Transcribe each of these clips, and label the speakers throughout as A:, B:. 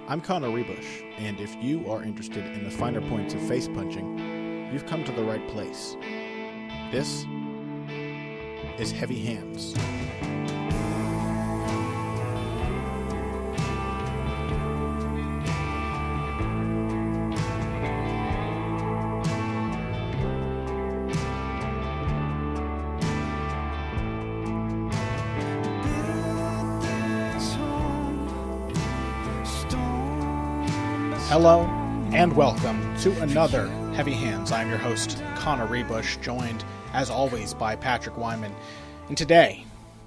A: I'm Connor Ruebusch, and if you are interested in the finer points of face punching, you've come to the right place. This is Heavy Hands. Hello, and welcome to another Heavy Hands. I'm your host, Connor Ruebusch, joined, as always, by Patrick Wyman. And today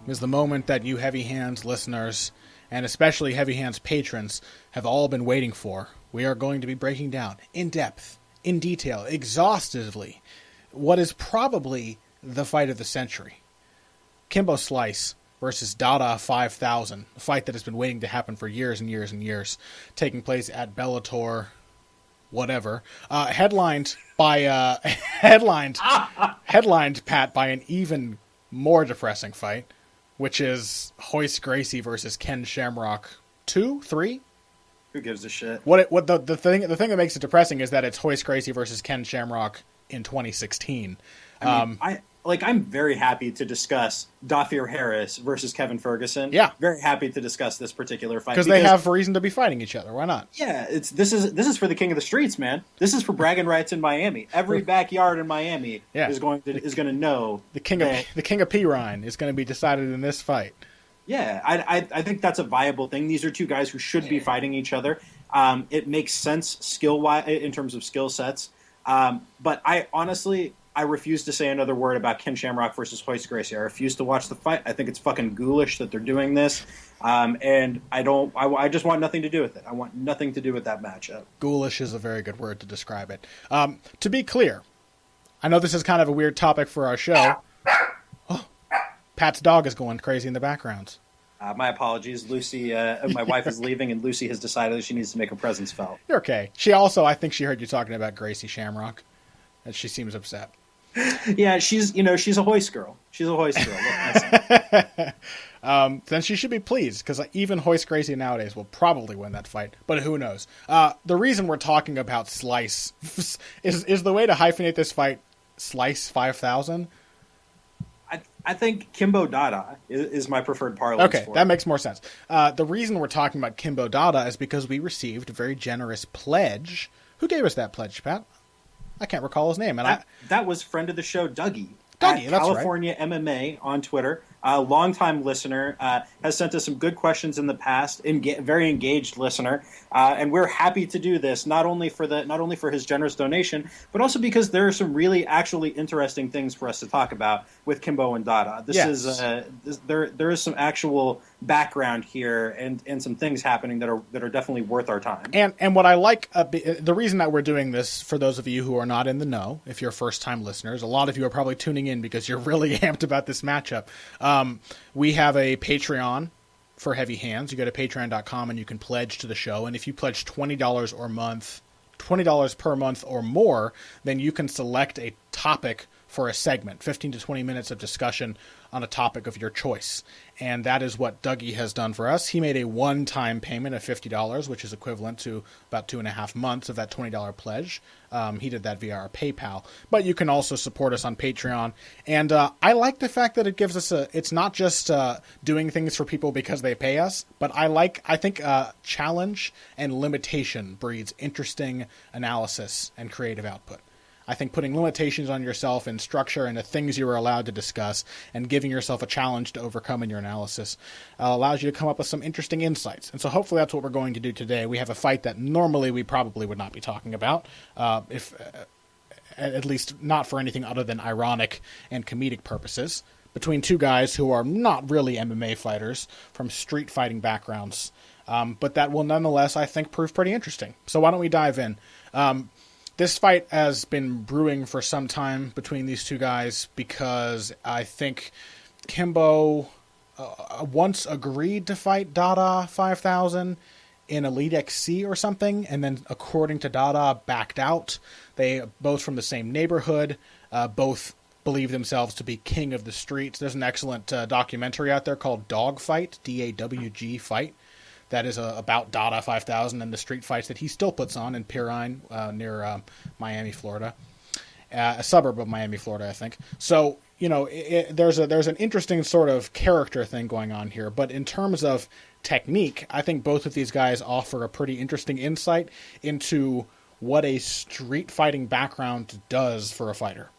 A: is the moment that you Heavy Hands listeners, and especially Heavy Hands patrons, have all been waiting for. We are going to be breaking down, in depth, in detail, exhaustively, what is probably the fight of the century. Kimbo Slice versus Dada 5000, a fight that has been waiting to happen for years and years and years, taking place at Bellator, whatever. Headlined, Pat, by an even more depressing fight, which is Royce Gracie versus Ken Shamrock 2, 3?
B: Who gives a shit?
A: What the thing that makes it depressing is that it's Royce Gracie versus Ken Shamrock in 2016.
B: I'm very happy to discuss Dafir Harris versus Kevin Ferguson.
A: Yeah.
B: Very happy to discuss this particular fight.
A: Because they have reason to be fighting each other. Why not?
B: Yeah, this is for the king of the streets, man. This is for bragging rights in Miami. Every backyard in Miami is going to know
A: the king of Pirine is going to be decided in this fight.
B: Yeah, I think that's a viable thing. These are two guys who should be fighting each other. It makes sense skill-wise in terms of skill sets. But I refuse to say another word about Ken Shamrock versus Royce Gracie. I refuse to watch the fight. I think it's fucking ghoulish that they're doing this. And I just want nothing to do with it. I want nothing to do with that matchup.
A: Ghoulish is a very good word to describe it. To be clear, I know this is kind of a weird topic for our show. Oh, Pat's dog is going crazy in the background.
B: My apologies. Lucy, my wife is leaving, and Lucy has decided that she needs to make her presence felt.
A: You're okay. I think she heard you talking about Gracie Shamrock, and she seems upset.
B: Yeah, she's a Royce girl. She's a Royce girl. What can I say?
A: Then she should be pleased, because even Royce Gracie nowadays will probably win that fight, but who knows? The reason we're talking about Slice is the way to hyphenate this fight Slice 5000.
B: I think Kimbo Dada is my preferred parlance.
A: Okay, that makes more sense. The reason we're talking about Kimbo Dada is because we received a very generous pledge. Who gave us that pledge, Pat? I can't recall his name.
B: That was friend of the show, Dougie.
A: Dougie, that's
B: California
A: right.
B: MMA on Twitter. A longtime listener, has sent us some good questions in the past. Very engaged listener, and we're happy to do this not only for his generous donation, but also because there are some really actually interesting things for us to talk about with Kimbo and Dada. There is some actual background here and some things happening that are definitely worth our time.
A: And what I like, the reason that we're doing this, for those of you who are not in the know, if you're first time listeners, a lot of you are probably tuning in because you're really amped about this matchup. We have a Patreon for Heavy Hands. You go to patreon.com and you can pledge to the show. And if you pledge $20 per month or more, then you can select a topic for a segment, 15 to 20 minutes of discussion on a topic of your choice. And that is what Dougie has done for us. He made a one-time payment of $50, which is equivalent to about 2.5 months of that $20 pledge. He did that via our PayPal. But you can also support us on Patreon. And I like the fact that it gives us it's not just doing things for people because they pay us, but I think challenge and limitation breeds interesting analysis and creative output. I think putting limitations on yourself and structure and the things you are allowed to discuss and giving yourself a challenge to overcome in your analysis allows you to come up with some interesting insights. And so hopefully that's what we're going to do today. We have a fight that normally we probably would not be talking about, if at least not for anything other than ironic and comedic purposes, between two guys who are not really MMA fighters from street fighting backgrounds. But that will nonetheless, I think, prove pretty interesting. So why don't we dive in? This fight has been brewing for some time between these two guys because I think Kimbo once agreed to fight Dada 5000 in Elite XC or something, and then according to Dada, backed out. They both from the same neighborhood, both believe themselves to be king of the streets. There's an excellent documentary out there called Dog Fight, D-A-W-G Fight, that is about Dada 5000 and the street fights that he still puts on in Pirine near Miami, Florida. A suburb of Miami, Florida, I think. So, there's an interesting sort of character thing going on here. But in terms of technique, I think both of these guys offer a pretty interesting insight into what a street fighting background does for a fighter.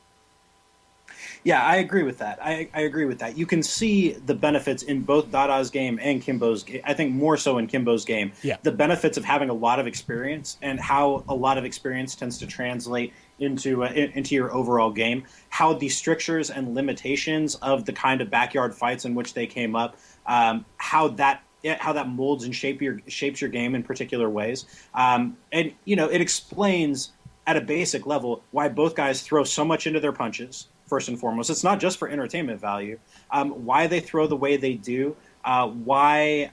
B: Yeah, I agree with that. I agree with that. You can see the benefits in both Dada's game and Kimbo's game. I think more so in Kimbo's game.
A: Yeah.
B: The benefits of having a lot of experience and how a lot of experience tends to translate into your overall game. How the strictures and limitations of the kind of backyard fights in which they came up, how that molds and shapes your game in particular ways. And it explains at a basic level why both guys throw so much into their punches. First and foremost, it's not just for entertainment value. Why they throw the way they do, why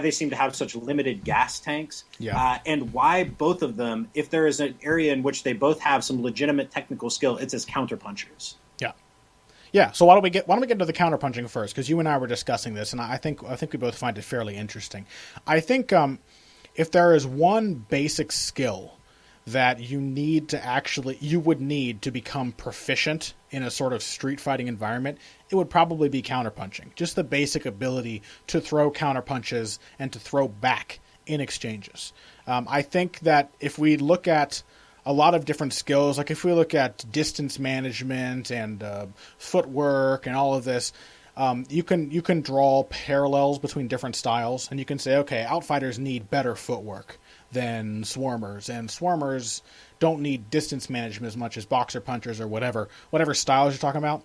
B: they seem to have such limited gas tanks, and why both of them, if there is an area in which they both have some legitimate technical skill, it's as counterpunchers.
A: Yeah. So why don't we get into the counterpunching first? Because you and I were discussing this, and I think we both find it fairly interesting. I think if there is one basic skill that you would need to become proficient in a sort of street fighting environment, it would probably be counterpunching. Just the basic ability to throw counterpunches and to throw back in exchanges. I think that if we look at a lot of different skills, like if we look at distance management and footwork and all of this, you can draw parallels between different styles, and you can say, okay, outfighters need better footwork than swarmers, and swarmers don't need distance management as much as boxer punchers or whatever styles you're talking about.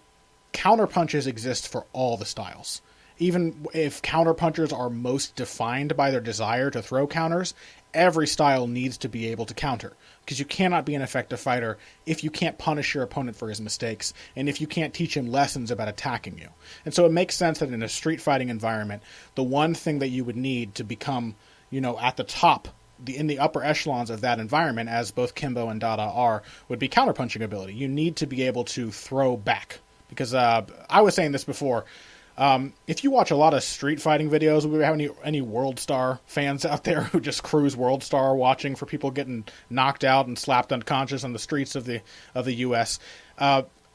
A: Counter punches exist for all the styles. Even if counter punchers are most defined by their desire to throw counters, every style needs to be able to counter, because you cannot be an effective fighter if you can't punish your opponent for his mistakes, and if you can't teach him lessons about attacking you. And so it makes sense that in a street fighting environment, the one thing that you would need to become, at the top, in the upper echelons of that environment, as both Kimbo and Dada are, would be counterpunching ability. You need to be able to throw back. Because I was saying this before, if you watch a lot of street fighting videos, we have any World Star fans out there who just cruise World Star watching for people getting knocked out and slapped unconscious on the streets of the U.S.,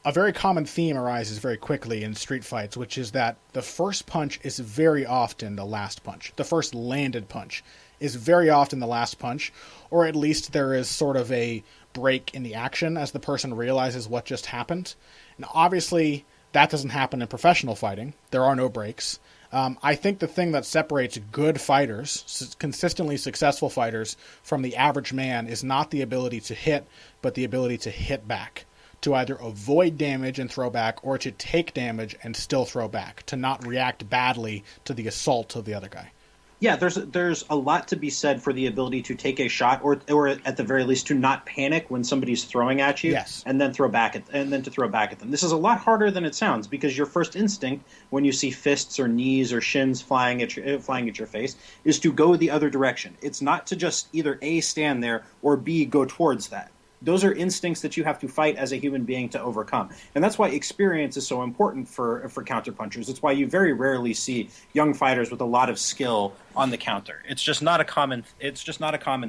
A: a very common theme arises very quickly in street fights, which is that the first punch is very often the last punch. The first landed punch is very often the last punch, or at least there is sort of a break in the action as the person realizes what just happened. And obviously, that doesn't happen in professional fighting. There are no breaks. I think the thing that separates good fighters, consistently successful fighters, from the average man is not the ability to hit, but the ability to hit back. To either avoid damage and throw back, or to take damage and still throw back. To not react badly to the assault of the other guy.
B: Yeah, there's a lot to be said for the ability to take a shot, or at the very least to not panic when somebody's throwing at you,
A: yes,
B: and then throw back at them. This is a lot harder than it sounds, because your first instinct when you see fists or knees or shins flying at your face is to go the other direction. It's not to just either A, stand there, or B, go towards that. Those are instincts that you have to fight as a human being to overcome. And that's why experience is so important for counterpunchers. It's why you very rarely see young fighters with a lot of skill on the counter. It's just not a common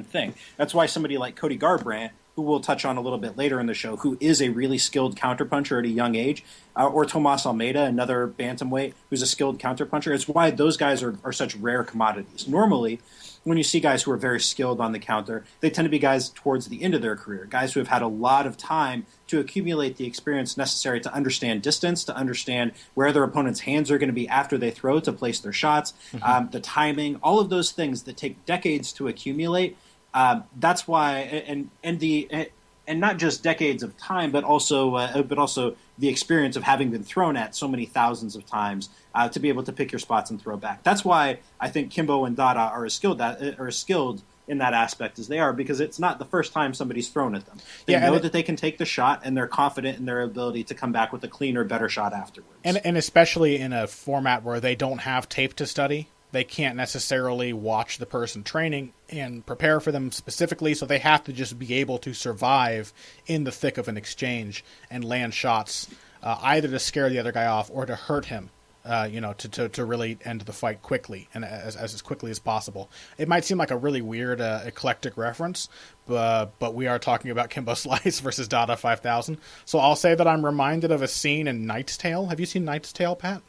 B: thing. That's why somebody like Cody Garber, who we'll touch on a little bit later in the show, who is a really skilled counterpuncher at a young age, or Tomas Almeida, another bantamweight who's a skilled counterpuncher. It's why those guys are such rare commodities. Normally, when you see guys who are very skilled on the counter, they tend to be guys towards the end of their career, guys who have had a lot of time to accumulate the experience necessary to understand distance, to understand where their opponent's hands are going to be after they throw to place their shots, the timing, all of those things that take decades to accumulate. That's why, and not just decades of time, but also the experience of having been thrown at so many thousands of times to be able to pick your spots and throw back. That's why I think Kimbo and Dada are as skilled in that aspect as they are, because it's not the first time somebody's thrown at them. They know that they can take the shot, and they're confident in their ability to come back with a cleaner, better shot afterwards.
A: And especially in a format where they don't have tape to study, they can't necessarily watch the person training and prepare for them specifically, so they have to just be able to survive in the thick of an exchange and land shots, either to scare the other guy off or to hurt him to really end the fight quickly and as quickly as possible. It might seem like a really weird, eclectic reference, but we are talking about Kimbo Slice versus Dada 5000. So I'll say that I'm reminded of a scene in Knight's Tale. Have you seen Knight's Tale, Pat?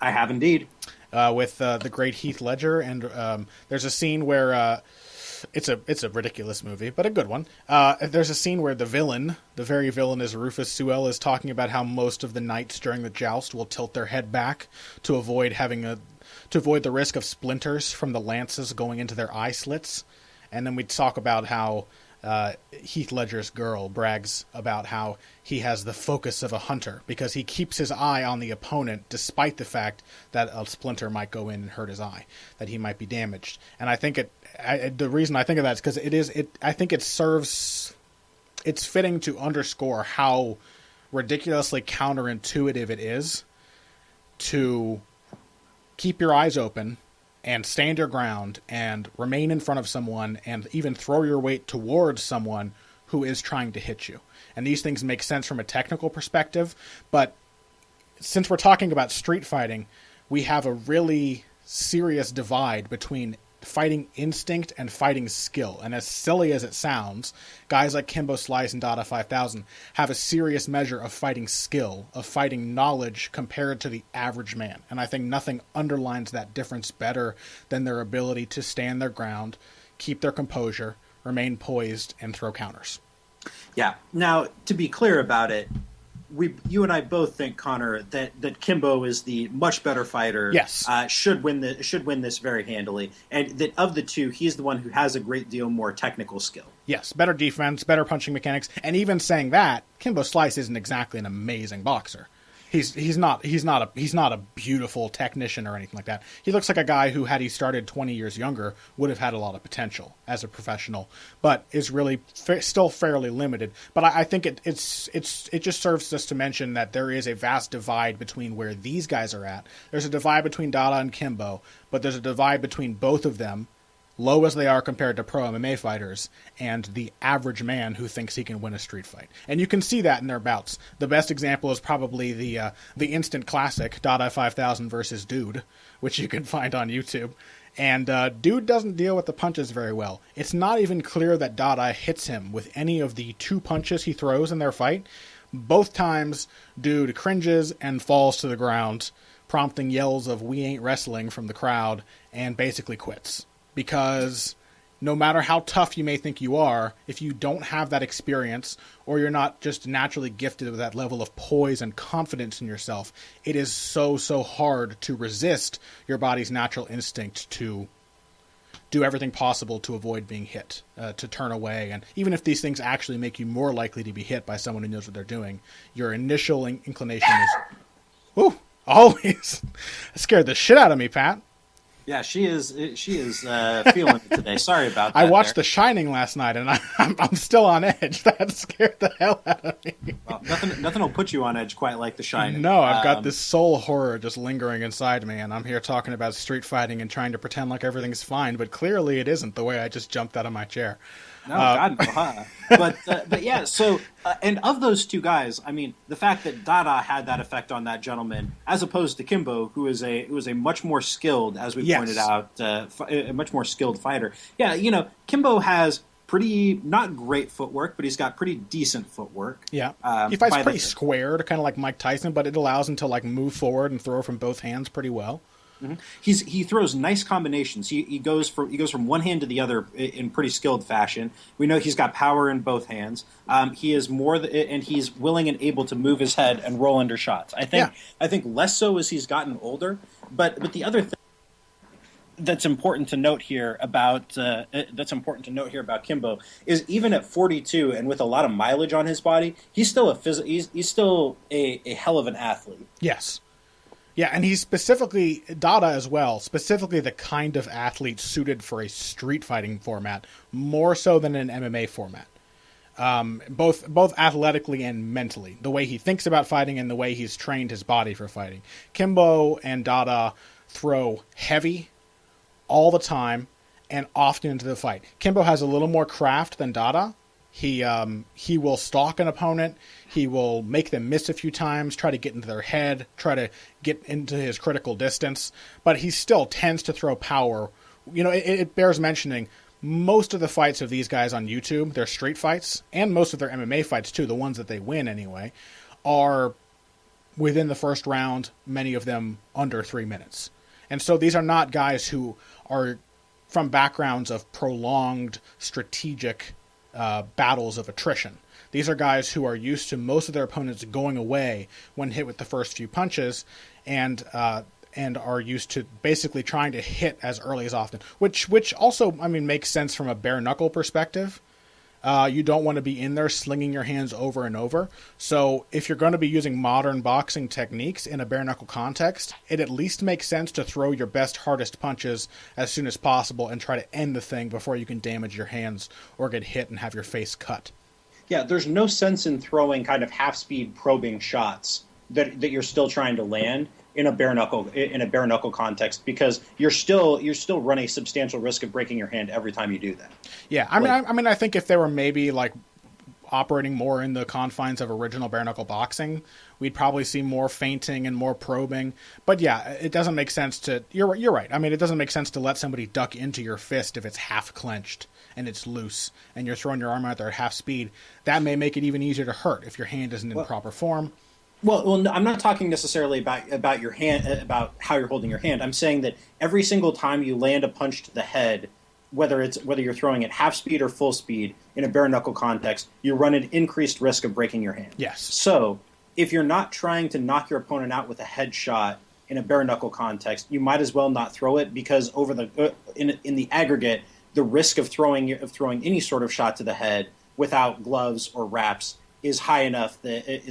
B: I have indeed.
A: With the great Heath Ledger, and there's a scene where it's a ridiculous movie, but a good one. There's a scene where the very villainous Rufus Sewell, is talking about how most of the knights during the joust will tilt their head back to avoid the risk of splinters from the lances going into their eye slits. And then we talk about how Heath Ledger's girl brags about how he has the focus of a hunter because he keeps his eye on the opponent despite the fact that a splinter might go in and hurt his eye, that he might be damaged. And I think the reason I think of that is because I think it's fitting to underscore how ridiculously counterintuitive it is to keep your eyes open and stand your ground and remain in front of someone and even throw your weight towards someone who is trying to hit you. And these things make sense from a technical perspective, but since we're talking about street fighting, we have a really serious divide between fighting instinct and fighting skill. And as silly as it sounds, guys like Kimbo Slice and Dada 5000 have a serious measure of fighting skill, of fighting knowledge compared to the average man. And I think nothing underlines that difference better than their ability to stand their ground, keep their composure, remain poised, and throw counters.
B: Yeah. Now, to be clear about it, you and I both think, Connor, that Kimbo is the much better fighter.
A: Yes,
B: should win this very handily, and that of the two, he's the one who has a great deal more technical skill.
A: Yes, better defense, better punching mechanics, and even saying that, Kimbo Slice isn't exactly an amazing boxer. He's not a beautiful technician or anything like that. He looks like a guy who, had he started 20 years younger, would have had a lot of potential as a professional, but is really still fairly limited. But I think it just serves us to mention that there is a vast divide between where these guys are at. There's a divide between Dada and Kimbo, but there's a divide between both of them, low as they are compared to pro MMA fighters, and the average man who thinks he can win a street fight. And you can see that in their bouts. The best example is probably the instant classic, Dada 5000 versus Dude, which you can find on YouTube. And Dude doesn't deal with the punches very well. It's not even clear that Dada hits him with any of the 2 punches he throws in their fight. Both times, Dude cringes and falls to the ground, prompting yells of "We ain't wrestling" from the crowd, and basically quits. Because no matter how tough you may think you are, if you don't have that experience, or you're not just naturally gifted with that level of poise and confidence in yourself, it is so hard to resist your body's natural instinct to do everything possible to avoid being hit, to turn away. And even if these things actually make you more likely to be hit by someone who knows what they're doing, your initial inclination is, whoo, always. Scared the shit out of me, Pat.
B: Yeah, she is feeling it today. Sorry about that.
A: I watched The Shining last night, and I'm still on edge. That scared the hell out of me.
B: Well, nothing will put you on edge quite like The Shining.
A: No, I've got this soul horror just lingering inside me, and I'm here talking about street fighting and trying to pretend like everything's fine, but clearly it isn't, the way I just jumped out of my chair.
B: No, God, no, huh? But yeah, so, and of those two guys, I mean, the fact that Dada had that effect on that gentleman, as opposed to Kimbo, who is a much more skilled, as we pointed out, a much more skilled fighter. Yeah, you know, Kimbo has pretty, not great footwork, but he's got pretty decent footwork.
A: Yeah, he fights pretty squared, kind of like Mike Tyson, but it allows him to like move forward and throw from both hands pretty well.
B: Mm-hmm. He throws nice combinations. He goes from one hand to the other in pretty skilled fashion. We know he's got power in both hands. He is and he's willing and able to move his head and roll under shots. I think less so as he's gotten older. But the other thing that's important to note here about Kimbo is, even at 42 and with a lot of mileage on his body, he's still a hell of an athlete.
A: Yes. Yeah, and he's specifically, Dada as well, specifically the kind of athlete suited for a street fighting format, more so than an MMA format. Both athletically and mentally, the way he thinks about fighting and the way he's trained his body for fighting. Kimbo and Dada throw heavy all the time and often into the fight. Kimbo has a little more craft than Dada. He will stalk an opponent. He will make them miss a few times, try to get into their head, try to get into his critical distance. But he still tends to throw power. It bears mentioning, most of the fights of these guys on YouTube, their street fights, and most of their MMA fights too, the ones that they win anyway, are within the first round, many of them under 3 minutes. And so these are not guys who are from backgrounds of prolonged strategic battles of attrition. These are guys who are used to most of their opponents going away when hit with the first few punches, and are used to basically trying to hit as early as often, which also, makes sense from a bare knuckle perspective. You don't want to be in there slinging your hands over and over. So if you're going to be using modern boxing techniques in a bare knuckle context, it at least makes sense to throw your best, hardest punches as soon as possible and try to end the thing before you can damage your hands or get hit and have your face cut.
B: Yeah, there's no sense in throwing kind of half-speed probing shots that you're still trying to land in a bare knuckle context, because you're still run a substantial risk of breaking your hand every time you do that.
A: Yeah, I think if they were maybe like operating more in the confines of original bare knuckle boxing, we'd probably see more feinting and more probing. But yeah, it doesn't make sense to. You're right. It doesn't make sense to let somebody duck into your fist if it's half clenched and it's loose and you're throwing your arm out there at half speed. That may make it even easier to hurt if your hand isn't in proper form.
B: Well, I'm not talking necessarily about your hand, about how you're holding your hand. I'm saying that every single time you land a punch to the head, whether you're throwing at half speed or full speed in a bare knuckle context, you run an increased risk of breaking your hand.
A: Yes.
B: So if you're not trying to knock your opponent out with a headshot in a bare knuckle context, you might as well not throw it, because in the aggregate, the risk of throwing any sort of shot to the head without gloves or wraps is high enough that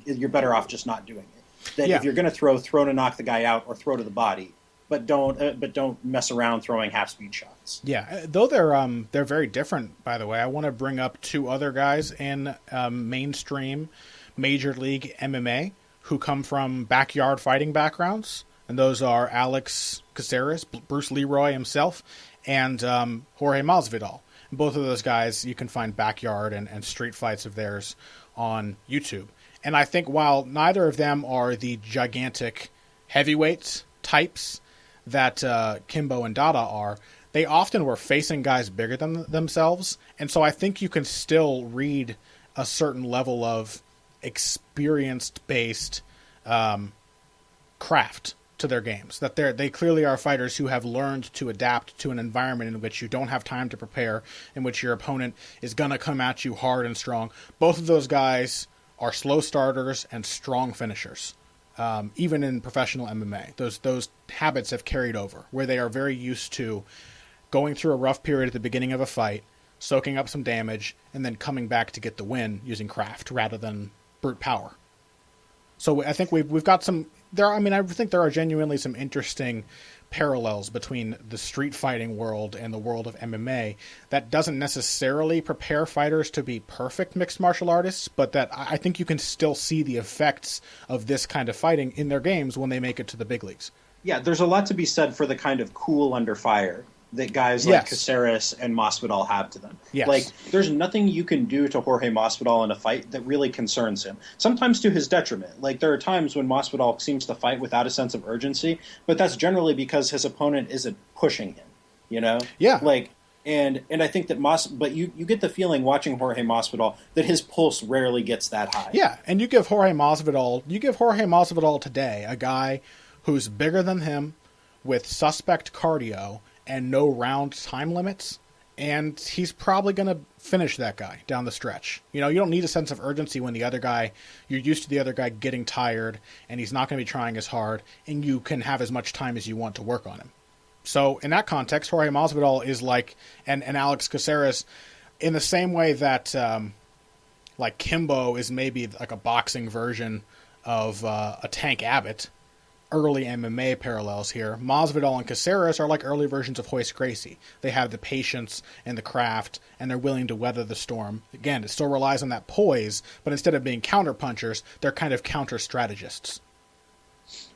B: you're better off just not doing it. That if you're going to throw to knock the guy out or throw to the body, but don't mess around throwing half speed shots.
A: Yeah, though they're very different. By the way, I want to bring up two other guys in mainstream Major League MMA who come from backyard fighting backgrounds, and those are Alex Caceres, Bruce Leroy himself, and Jorge Masvidal. Both of those guys, you can find backyard and street fights of theirs on YouTube. And I think while neither of them are the gigantic heavyweight types that Kimbo and Dada are, they often were facing guys bigger than themselves. And so I think you can still read a certain level of experienced-based craft to their games, that they clearly are fighters who have learned to adapt to an environment in which you don't have time to prepare, in which your opponent is going to come at you hard and strong. Both of those guys are slow starters and strong finishers. Even in professional MMA, those habits have carried over, where they are very used to going through a rough period at the beginning of a fight, soaking up some damage, and then coming back to get the win using craft rather than brute power. So I think we've got some there. I think there are genuinely some interesting parallels between the street fighting world and the world of MMA that doesn't necessarily prepare fighters to be perfect mixed martial artists, but that I think you can still see the effects of this kind of fighting in their games when they make it to the big leagues.
B: Yeah, there's a lot to be said for the kind of cool under fire that guys like Caceres and Masvidal have to them.
A: Yes.
B: Like, there's nothing you can do to Jorge Masvidal in a fight that really concerns him. Sometimes to his detriment. Like, there are times when Masvidal seems to fight without a sense of urgency, but that's generally because his opponent isn't pushing him, you know?
A: Yeah.
B: Like, and I think that but you get the feeling watching Jorge Masvidal that his pulse rarely gets that high.
A: Yeah, and you give Jorge Masvidal today, a guy who's bigger than him with suspect cardio and no round time limits, and he's probably going to finish that guy down the stretch. You know, you don't need a sense of urgency when you're used to the other guy getting tired, and he's not going to be trying as hard, and you can have as much time as you want to work on him. So in that context, Jorge Masvidal is like, and Alex Caceres, in the same way that like Kimbo is maybe like a boxing version of a Tank Abbott. Early MMA parallels here. Masvidal and Caceres are like early versions of Royce Gracie. They have the patience and the craft, and they're willing to weather the storm. Again, it still relies on that poise, but instead of being counter punchers, they're kind of counter strategists.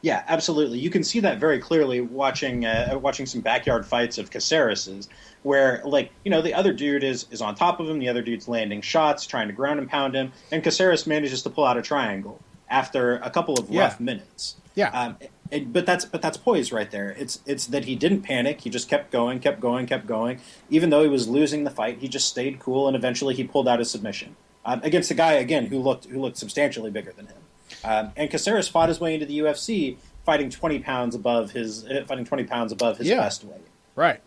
B: Yeah, absolutely. You can see that very clearly watching some backyard fights of Caceres's, where the other dude is on top of him, the other dude's landing shots, trying to ground and pound him, and Caceres manages to pull out a triangle after a couple of rough minutes.
A: Yeah.
B: But that's poise right there. It's that he didn't panic. He just kept going, kept going, kept going. Even though he was losing the fight, he just stayed cool, and eventually he pulled out his submission against a guy again who looked substantially bigger than him. And Caceres fought his way into the UFC, fighting 20 pounds above his best weight.
A: Right,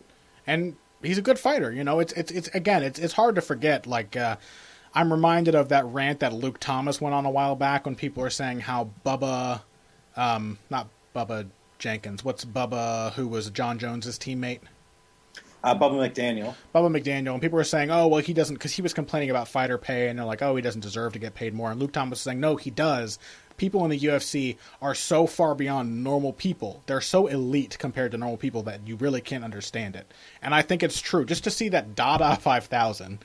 A: and he's a good fighter. It's hard to forget. I'm reminded of that rant that Luke Thomas went on a while back when people were saying how Bubba, not Bubba Jenkins, what's Bubba, who was John Jones's teammate?
B: Bubba McDaniel,
A: and people were saying, oh, well, he doesn't, because he was complaining about fighter pay, and they're like, oh, he doesn't deserve to get paid more. And Luke Thomas was saying, no, he does. People in the UFC are so far beyond normal people. They're so elite compared to normal people that you really can't understand it. And I think it's true. Just to see that Dada 5000,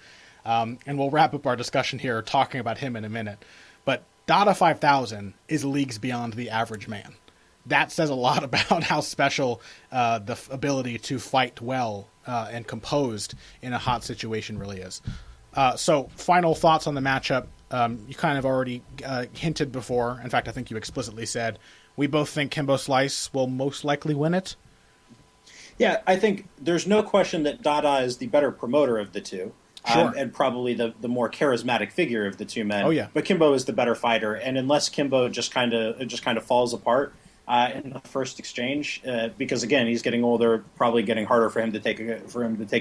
A: and we'll wrap up our discussion here talking about him in a minute, but Dada 5000 is leagues beyond the average man. That says a lot about how special the ability to fight well and composed in a hot situation really is. So, final thoughts on the matchup. You kind of already hinted before. In fact, I think you explicitly said we both think Kimbo Slice will most likely win it.
B: Yeah, I think there's no question that Dada is the better promoter of the two.
A: Sure.
B: And probably the more charismatic figure of the two men.
A: Oh, yeah.
B: But Kimbo is the better fighter, and unless Kimbo just kind of falls apart in the first exchange, because again he's getting older, probably getting harder for him to take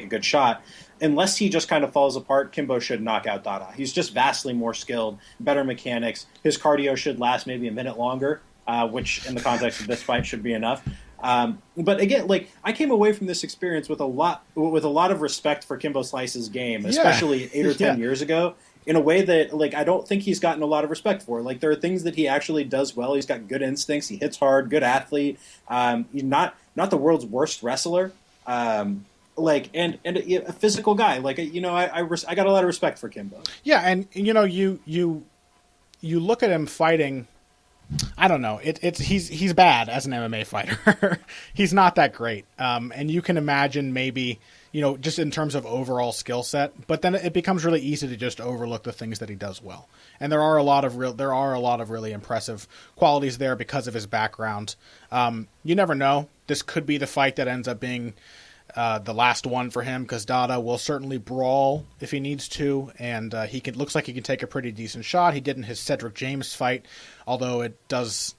B: a good shot. Unless he just kind of falls apart, Kimbo should knock out Dada. He's just vastly more skilled, better mechanics. His cardio should last maybe a minute longer, which in the context of this fight should be enough. But again, I came away from this experience with a lot of respect for Kimbo Slice's game, especially 8 or 10 years ago, in a way that I don't think he's gotten a lot of respect for. There are things that he actually does well. He's got good instincts. He hits hard. Good athlete. He's not the world's worst wrestler. And a physical guy. I got a lot of respect for Kimbo.
A: Yeah, and you look at him fighting. I don't know. He's bad as an MMA fighter. He's not that great. And you can imagine maybe, just in terms of overall skill set, but then it becomes really easy to just overlook the things that he does well. And there are a lot of really impressive qualities there because of his background. You never know. This could be the fight that ends up being the last one for him, because Dada will certainly brawl if he needs to, and looks like he can take a pretty decent shot. He did in his Cedric James fight, although it does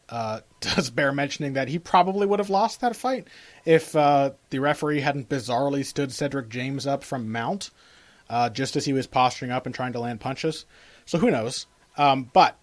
A: bear mentioning that he probably would have lost that fight if the referee hadn't bizarrely stood Cedric James up from mount just as he was posturing up and trying to land punches. So who knows? But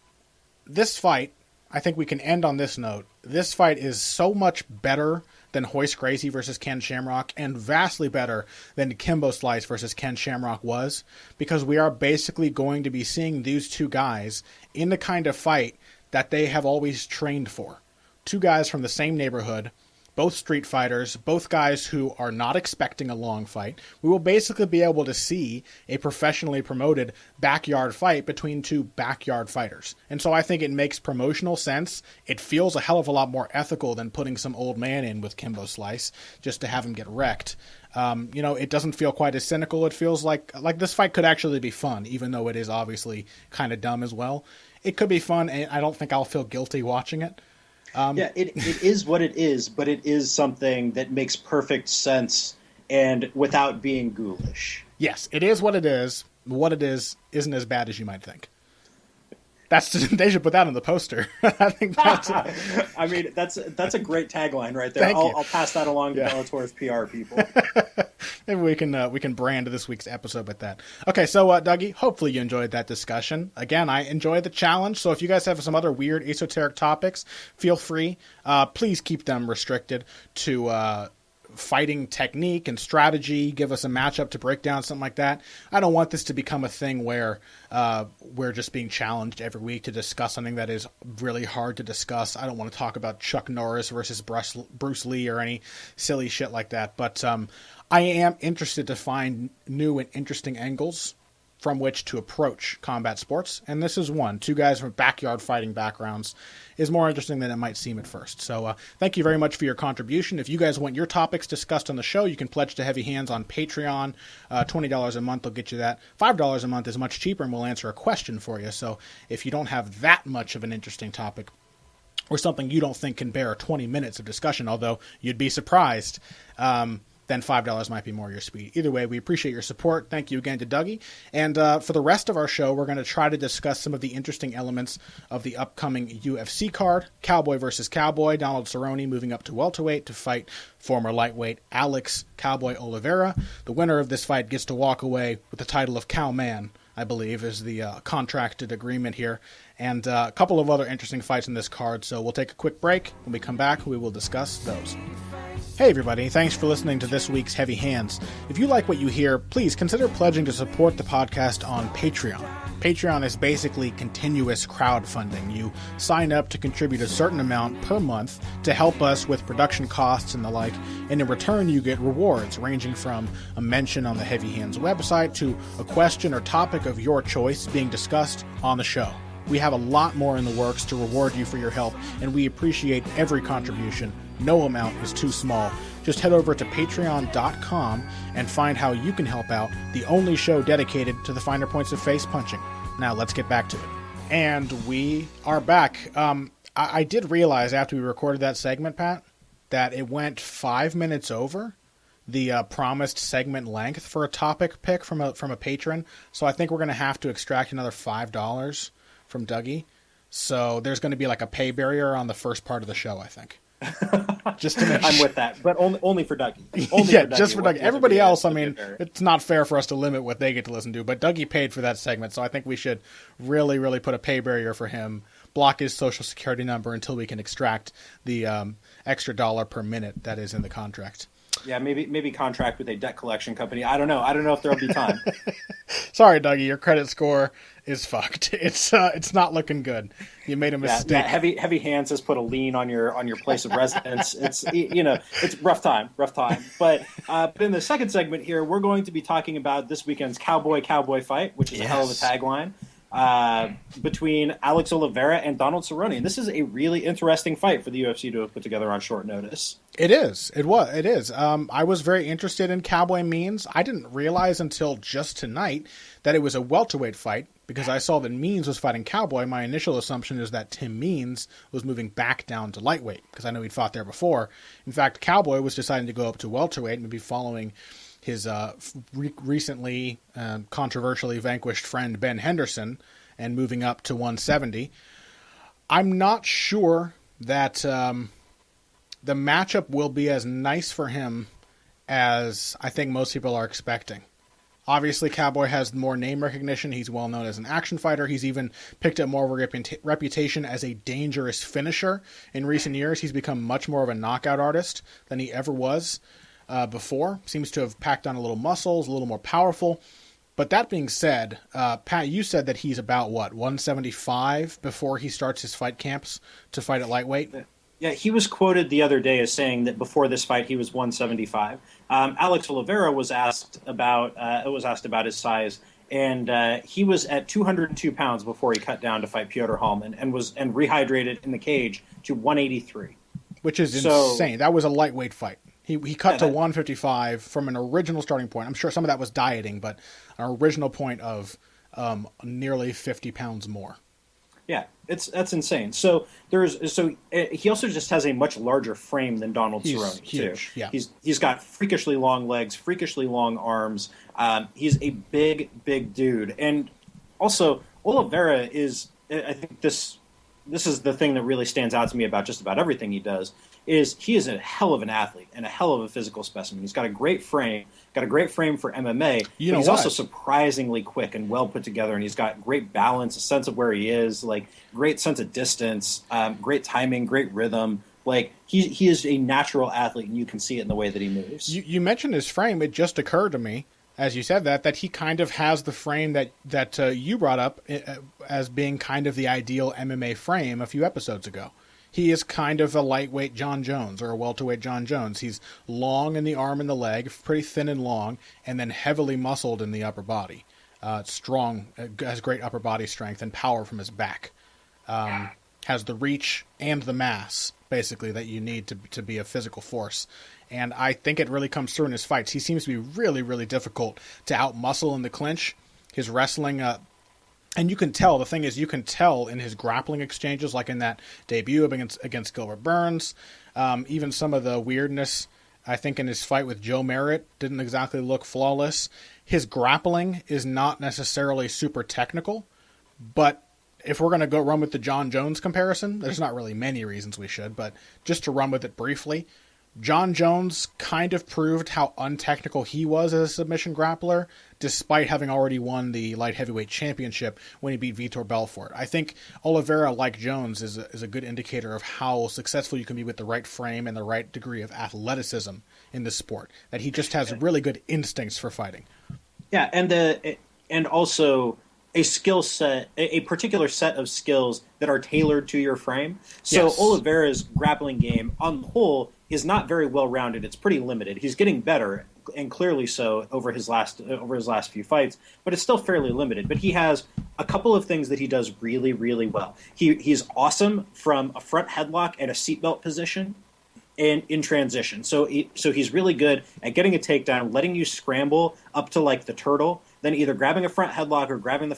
A: this fight, I think we can end on this note. This fight is so much better than Royce Gracie versus Ken Shamrock, and vastly better than Kimbo Slice versus Ken Shamrock was, because we are basically going to be seeing these two guys in the kind of fight that they have always trained for. Two guys from the same neighborhood, both street fighters, both guys who are not expecting a long fight. We will basically be able to see a professionally promoted backyard fight between two backyard fighters. And so I think it makes promotional sense. It feels a hell of a lot more ethical than putting some old man in with Kimbo Slice just to have him get wrecked. It doesn't feel quite as cynical. It feels like this fight could actually be fun, even though it is obviously kind of dumb as well. It could be fun, and I don't think I'll feel guilty watching it.
B: It is what it is, but it is something that makes perfect sense and without being ghoulish.
A: Yes, it is what it is. What it is isn't as bad as you might think. They should put that on the poster. I think that's.
B: I mean, that's a great tagline right there. I'll pass that along to Bellator's PR people.
A: Maybe we can brand this week's episode with that. Okay, so Dougie, hopefully you enjoyed that discussion. Again, I enjoyed the challenge. So if you guys have some other weird esoteric topics, feel free. Please keep them restricted to fighting technique and strategy. Give us a matchup to break down, something like that. I don't want this to become a thing where we're just being challenged every week to discuss something that is really hard to discuss. I don't want to talk about Chuck Norris versus Bruce Lee or any silly shit like that. But I am interested to find new and interesting angles from which to approach combat sports, and this is one. Two guys from backyard fighting backgrounds is more interesting than it might seem at first. So thank you very much for your contribution. If you guys want your topics discussed on the show, you can pledge to Heavy Hands on Patreon. $20 a month will get you that. $5 a month is much cheaper, and we'll answer a question for you. So if you don't have that much of an interesting topic, or something you don't think can bear 20 minutes of discussion, although you'd be surprised, then $5 might be more your speed. Either way, we appreciate your support. Thank you again to Dougie. And for the rest of our show, we're going to try to discuss some of the interesting elements of the upcoming UFC card. Cowboy versus Cowboy. Donald Cerrone moving up to welterweight to fight former lightweight Alex Cowboy Oliveira. The winner of this fight gets to walk away with the title of Cowman, I believe, is the contracted agreement here. And a couple of other interesting fights in this card. So we'll take a quick break. When we come back, we will discuss those. Hey everybody, thanks for listening to this week's Heavy Hands. If you like what you hear, please consider pledging to support the podcast on Patreon. Patreon is basically continuous crowdfunding. You sign up to contribute a certain amount per month to help us with production costs and the like, and in return you get rewards ranging from a mention on the Heavy Hands website to a question or topic of your choice being discussed on the show. We have a lot more in the works to reward you for your help, and we appreciate every contribution. No amount is too small. Just head over to patreon.com and find how you can help out, the only show dedicated to the finer points of face punching. Now let's get back to it. And we are back. I did realize after we recorded that segment, Pat, that it went 5 minutes over the promised segment length for a topic pick from a patron. So I think we're going to have to extract another $5 from Dougie. So there's going to be like a pay barrier on the first part of the show, I think. Just to make
B: I'm with that, but only for Dougie.
A: Just for Dougie. Everybody else, I mean, it's not fair for us to limit what they get to listen to, but Dougie paid for that segment, so I think we should really, really put a pay barrier for him, block his social security number until we can extract the extra dollar per minute that is in the contract.
B: Yeah, maybe contract with a debt collection company. I don't know if there'll be time.
A: Sorry, Dougie, your credit score is fucked. It's not looking good. You made a mistake.
B: Yeah, Heavy Hands has put a lien on your place of residence. It's it's rough time. But in the second segment here, we're going to be talking about this weekend's Cowboy fight, which is a hell of a tagline. Between Alex Oliveira and Donald Cerrone. And this is a really interesting fight for the UFC to have put together on short notice.
A: It is. It is. I was very interested in Cowboy Means. I didn't realize until just tonight that it was a welterweight fight because I saw that Means was fighting Cowboy. My initial assumption is that Tim Means was moving back down to lightweight because I know he'd fought there before. In fact, Cowboy was deciding to go up to welterweight, maybe following his recently controversially vanquished friend Ben Henderson and moving up to 170. I'm not sure that the matchup will be as nice for him as I think most people are expecting. Obviously, Cowboy has more name recognition. He's well known as an action fighter. He's even picked up more of a reputation as a dangerous finisher. In recent years, he's become much more of a knockout artist than he ever was before. Seems to have packed on a little muscles, a little more powerful. But that being said, Pat, you said that he's about, 175 before he starts his fight camps to fight at lightweight?
B: Yeah, he was quoted the other day as saying that before this fight he was 175. Alex Oliveira was asked about his size, and he was at 202 pounds before he cut down to fight Piotr Hallman and rehydrated in the cage to 183.
A: Which is insane. That was a lightweight fight. He cut to 155 from an original starting point. I'm sure some of that was dieting, but an original point of nearly 50 pounds more.
B: Yeah, that's insane. So he also just has a much larger frame than Donald Cerrone too.
A: Yeah.
B: He's got freakishly long legs, freakishly long arms. He's a big dude, and also Oliveira is. I think this is the thing that really stands out to me about just about everything he does. He is a hell of an athlete and a hell of a physical specimen. He's got a great frame for MMA, but he's also surprisingly quick and well put together, and he's got great balance, a sense of where he is, like great sense of distance, great timing, great rhythm. Like he is a natural athlete, and you can see it in the way that he moves.
A: You mentioned his frame. It just occurred to me as you said that he kind of has the frame that you brought up as being kind of the ideal MMA frame a few episodes ago. He is kind of a lightweight John Jones or a welterweight John Jones. He's long in the arm and the leg, pretty thin and long, and then heavily muscled in the upper body. strong, has great upper body strength and power from his back. Has the reach and the mass, basically, that you need to be a physical force. And I think it really comes through in his fights. He seems to be really, really difficult to outmuscle in the clinch. His wrestling, and you can tell, the thing is, you can tell in his grappling exchanges, like in that debut against Gilbert Burns, even some of the weirdness, I think, in his fight with Joe Merritt didn't exactly look flawless. His grappling is not necessarily super technical, but if we're going to go run with the John Jones comparison, there's not really many reasons we should, but just to run with it briefly, John Jones kind of proved how untechnical he was as a submission grappler, despite having already won the light heavyweight championship when he beat Vitor Belfort. I think Oliveira, like Jones, is a good indicator of how successful you can be with the right frame and the right degree of athleticism in this sport, that he just has really good instincts for fighting.
B: Yeah, and also a skill set, a particular set of skills that are tailored to your frame. So
A: Yes.
B: Oliveira's grappling game, on the whole, is not very well rounded. It's pretty limited. He's getting better, and clearly so over his last few fights, but it's still fairly limited. But he has a couple of things that he does really, really well. He's awesome from a front headlock and a seatbelt position and in transition. So he's really good at getting a takedown, letting you scramble up to like the turtle, then either grabbing a front headlock or grabbing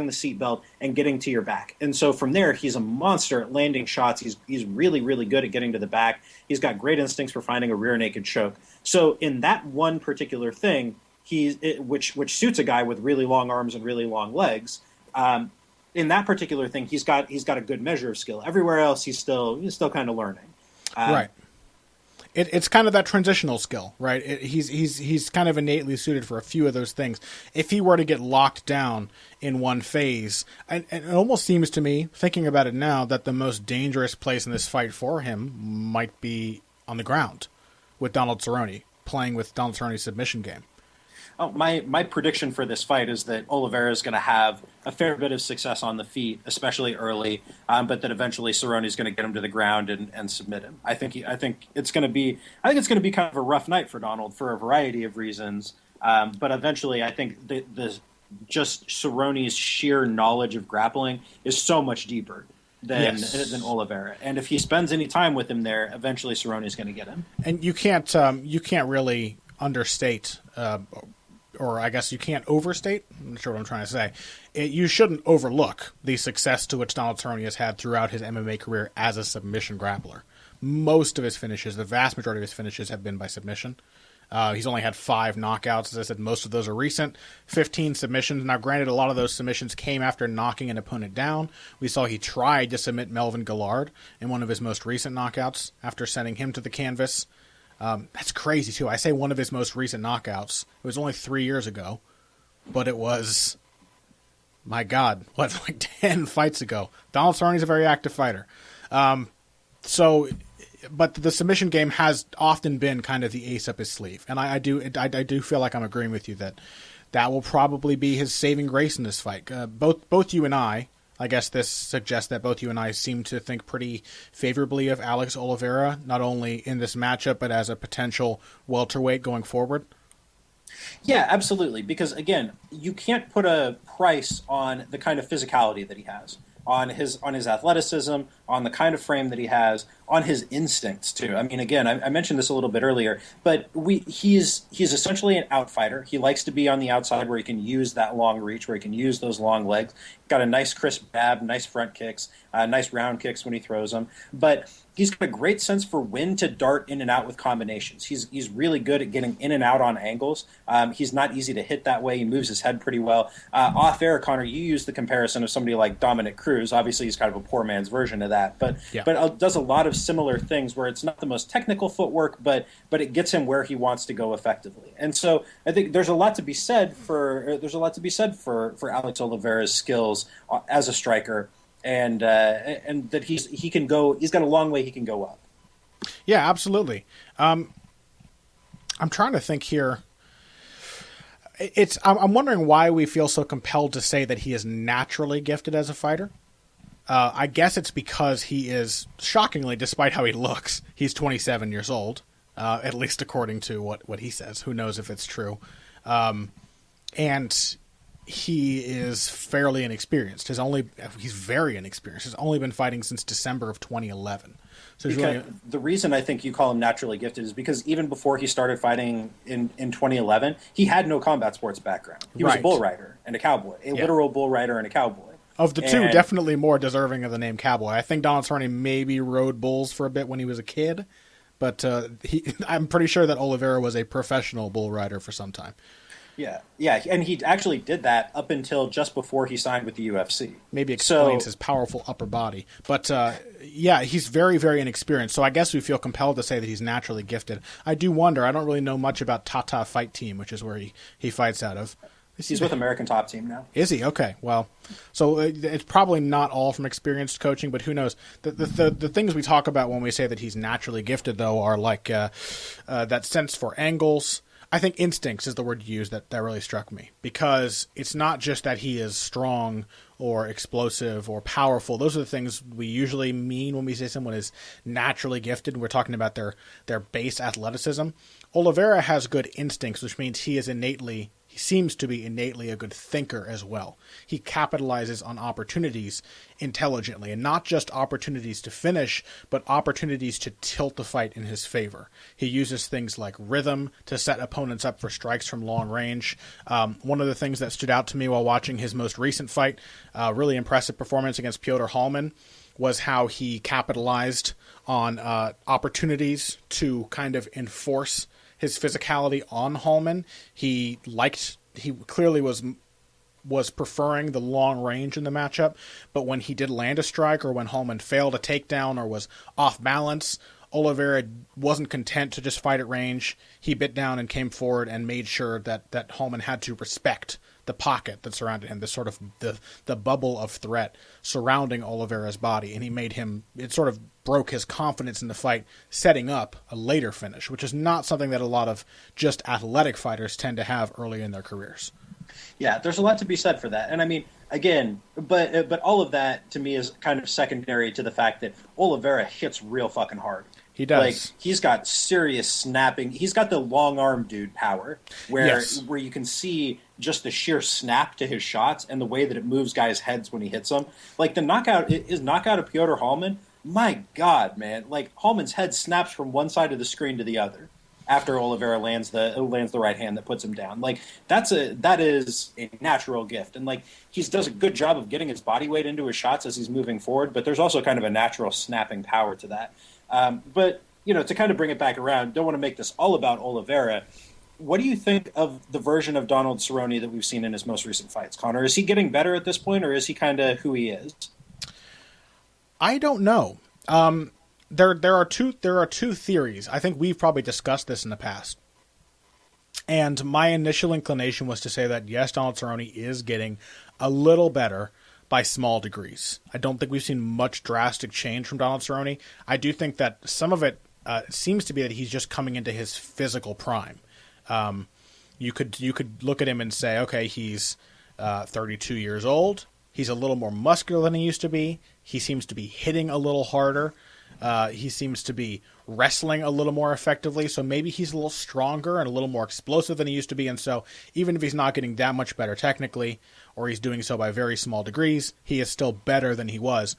B: the seatbelt and getting to your back. And so from there, he's a monster at landing shots. He's really, really good at getting to the back. He's got great instincts for finding a rear naked choke. So in that one particular thing, which suits a guy with really long arms and really long legs. In that particular thing, he's got a good measure of skill. Everywhere else, he's still kind of learning.
A: Right. It's kind of that transitional skill, right? He's kind of innately suited for a few of those things. If he were to get locked down in one phase, and it almost seems to me, thinking about it now, that the most dangerous place in this fight for him might be on the ground with Donald Cerrone, playing with Donald Cerrone's submission game.
B: Oh, my prediction for this fight is that Oliveira is going to have a fair bit of success on the feet, especially early, but that eventually Cerrone is going to get him to the ground and submit him. I think it's going to be kind of a rough night for Donald for a variety of reasons, but eventually I think the just Cerrone's sheer knowledge of grappling is so much deeper than Oliveira, and if he spends any time with him there, eventually Cerrone is going to get him.
A: And you can't really understate. Or I guess you can't overstate. I'm not sure what I'm trying to say. You shouldn't overlook the success to which Donald Cerrone has had throughout his MMA career as a submission grappler. Most of his finishes, the vast majority of his finishes, have been by submission. He's only had 5 knockouts. As I said, most of those are recent. 15 submissions. Now, granted, a lot of those submissions came after knocking an opponent down. We saw he tried to submit Melvin Guillard in one of his most recent knockouts after sending him to the canvas. That's crazy, too. I say one of his most recent knockouts. It was only 3 years ago, but it was, my God, like 10 fights ago. Donald Cerrone's a very active fighter. But the submission game has often been kind of the ace up his sleeve. And I do feel like I'm agreeing with you that will probably be his saving grace in this fight. Both you and I guess this suggests that both you and I seem to think pretty favorably of Alex Oliveira, not only in this matchup, but as a potential welterweight going forward.
B: Yeah, absolutely. Because, again, you can't put a price on the kind of physicality that he has, on his athleticism, on the kind of frame that he has, on his instincts, too. I mean, again, I mentioned this a little bit earlier, but he's essentially an outfighter. He likes to be on the outside where he can use that long reach, where he can use those long legs. Got a nice crisp jab, nice front kicks, nice round kicks when he throws them. But he's got a great sense for when to dart in and out with combinations. He's really good at getting in and out on angles. He's not easy to hit that way. He moves his head pretty well. Off air, Connor, you used the comparison of somebody like Dominic Cruz. Obviously, he's kind of a poor man's version of that, but does a lot of similar things where it's not the most technical footwork, but it gets him where he wants to go effectively. And so I think there's a lot to be said for Alex Oliveira's skills as a striker. And that he can go. He's got a long way he can go up.
A: Yeah, absolutely. I'm trying to think here. I'm wondering why we feel so compelled to say that he is naturally gifted as a fighter. I guess it's because he is, shockingly, despite how he looks, he's 27 years old, at least according to what he says. Who knows if it's true? And he is fairly inexperienced. He's very inexperienced. He's only been fighting since December of 2011. So
B: the reason I think you call him naturally gifted is because even before he started fighting in 2011, he had no combat sports background. He was a bull rider and a cowboy, literal bull rider and a cowboy.
A: Of the two, definitely more deserving of the name cowboy. I think Donald Cerrone maybe rode bulls for a bit when he was a kid, but I'm pretty sure that Oliveira was a professional bull rider for some time.
B: Yeah, and he actually did that up until just before he signed with the UFC.
A: Maybe explains his powerful upper body. But, he's very, very inexperienced, so I guess we feel compelled to say that he's naturally gifted. I do wonder, I don't really know much about Tata Fight Team, which is where he fights out of.
B: He's with American Top Team now.
A: Is he? Okay, well, so it's probably not all from experienced coaching, but who knows? The things we talk about when we say that he's naturally gifted, though, are like that sense for angles. I think instincts is the word you use that really struck me, because it's not just that he is strong or explosive or powerful. Those are the things we usually mean when we say someone is naturally gifted. We're talking about their base athleticism. Oliveira has good instincts, which means he seems to be innately a good thinker as well. He capitalizes on opportunities intelligently, and not just opportunities to finish, but opportunities to tilt the fight in his favor. He uses things like rhythm to set opponents up for strikes from long range. One of the things that stood out to me while watching his most recent fight, really impressive performance against Piotr Hallman, was how he capitalized on opportunities to kind of enforce his physicality on Hallman. He clearly was preferring the long range in the matchup, but when he did land a strike or when Hallman failed a takedown or was off balance, Oliveira wasn't content to just fight at range. He bit down and came forward and made sure that Hallman had to respect the pocket that surrounded him, the sort of the bubble of threat surrounding Oliveira's body, and it sort of broke his confidence in the fight, setting up a later finish, which is not something that a lot of just athletic fighters tend to have early in their careers.
B: Yeah, there's a lot to be said for that. And I mean, again, but all of that to me is kind of secondary to the fact that Oliveira hits real fucking hard.
A: He does.
B: Like, he's got serious snapping. He's got the long arm dude power where you can see just the sheer snap to his shots and the way that it moves guys' heads when he hits them. Like, his knockout of Piotr Hallman, my God, man. Like, Hallman's head snaps from one side of the screen to the other after Oliveira lands the right hand that puts him down. Like, that is a natural gift. And, like, he does a good job of getting his body weight into his shots as he's moving forward, but there's also kind of a natural snapping power to that. But, to kind of bring it back around, don't want to make this all about Oliveira. What do you think of the version of Donald Cerrone that we've seen in his most recent fights, Connor? Is he getting better at this point, or is he kind of who he is?
A: I don't know. There are two theories. I think we've probably discussed this in the past. And my initial inclination was to say that, yes, Donald Cerrone is getting a little better by small degrees. I don't think we've seen much drastic change from Donald Cerrone. I do think that some of it seems to be that he's just coming into his physical prime. You could look at him and say, okay, he's 32 years old. He's a little more muscular than he used to be. He seems to be hitting a little harder. He seems to be wrestling a little more effectively, so maybe he's a little stronger and a little more explosive than he used to be, and so even if he's not getting that much better technically, or he's doing so by very small degrees, he is still better than he was.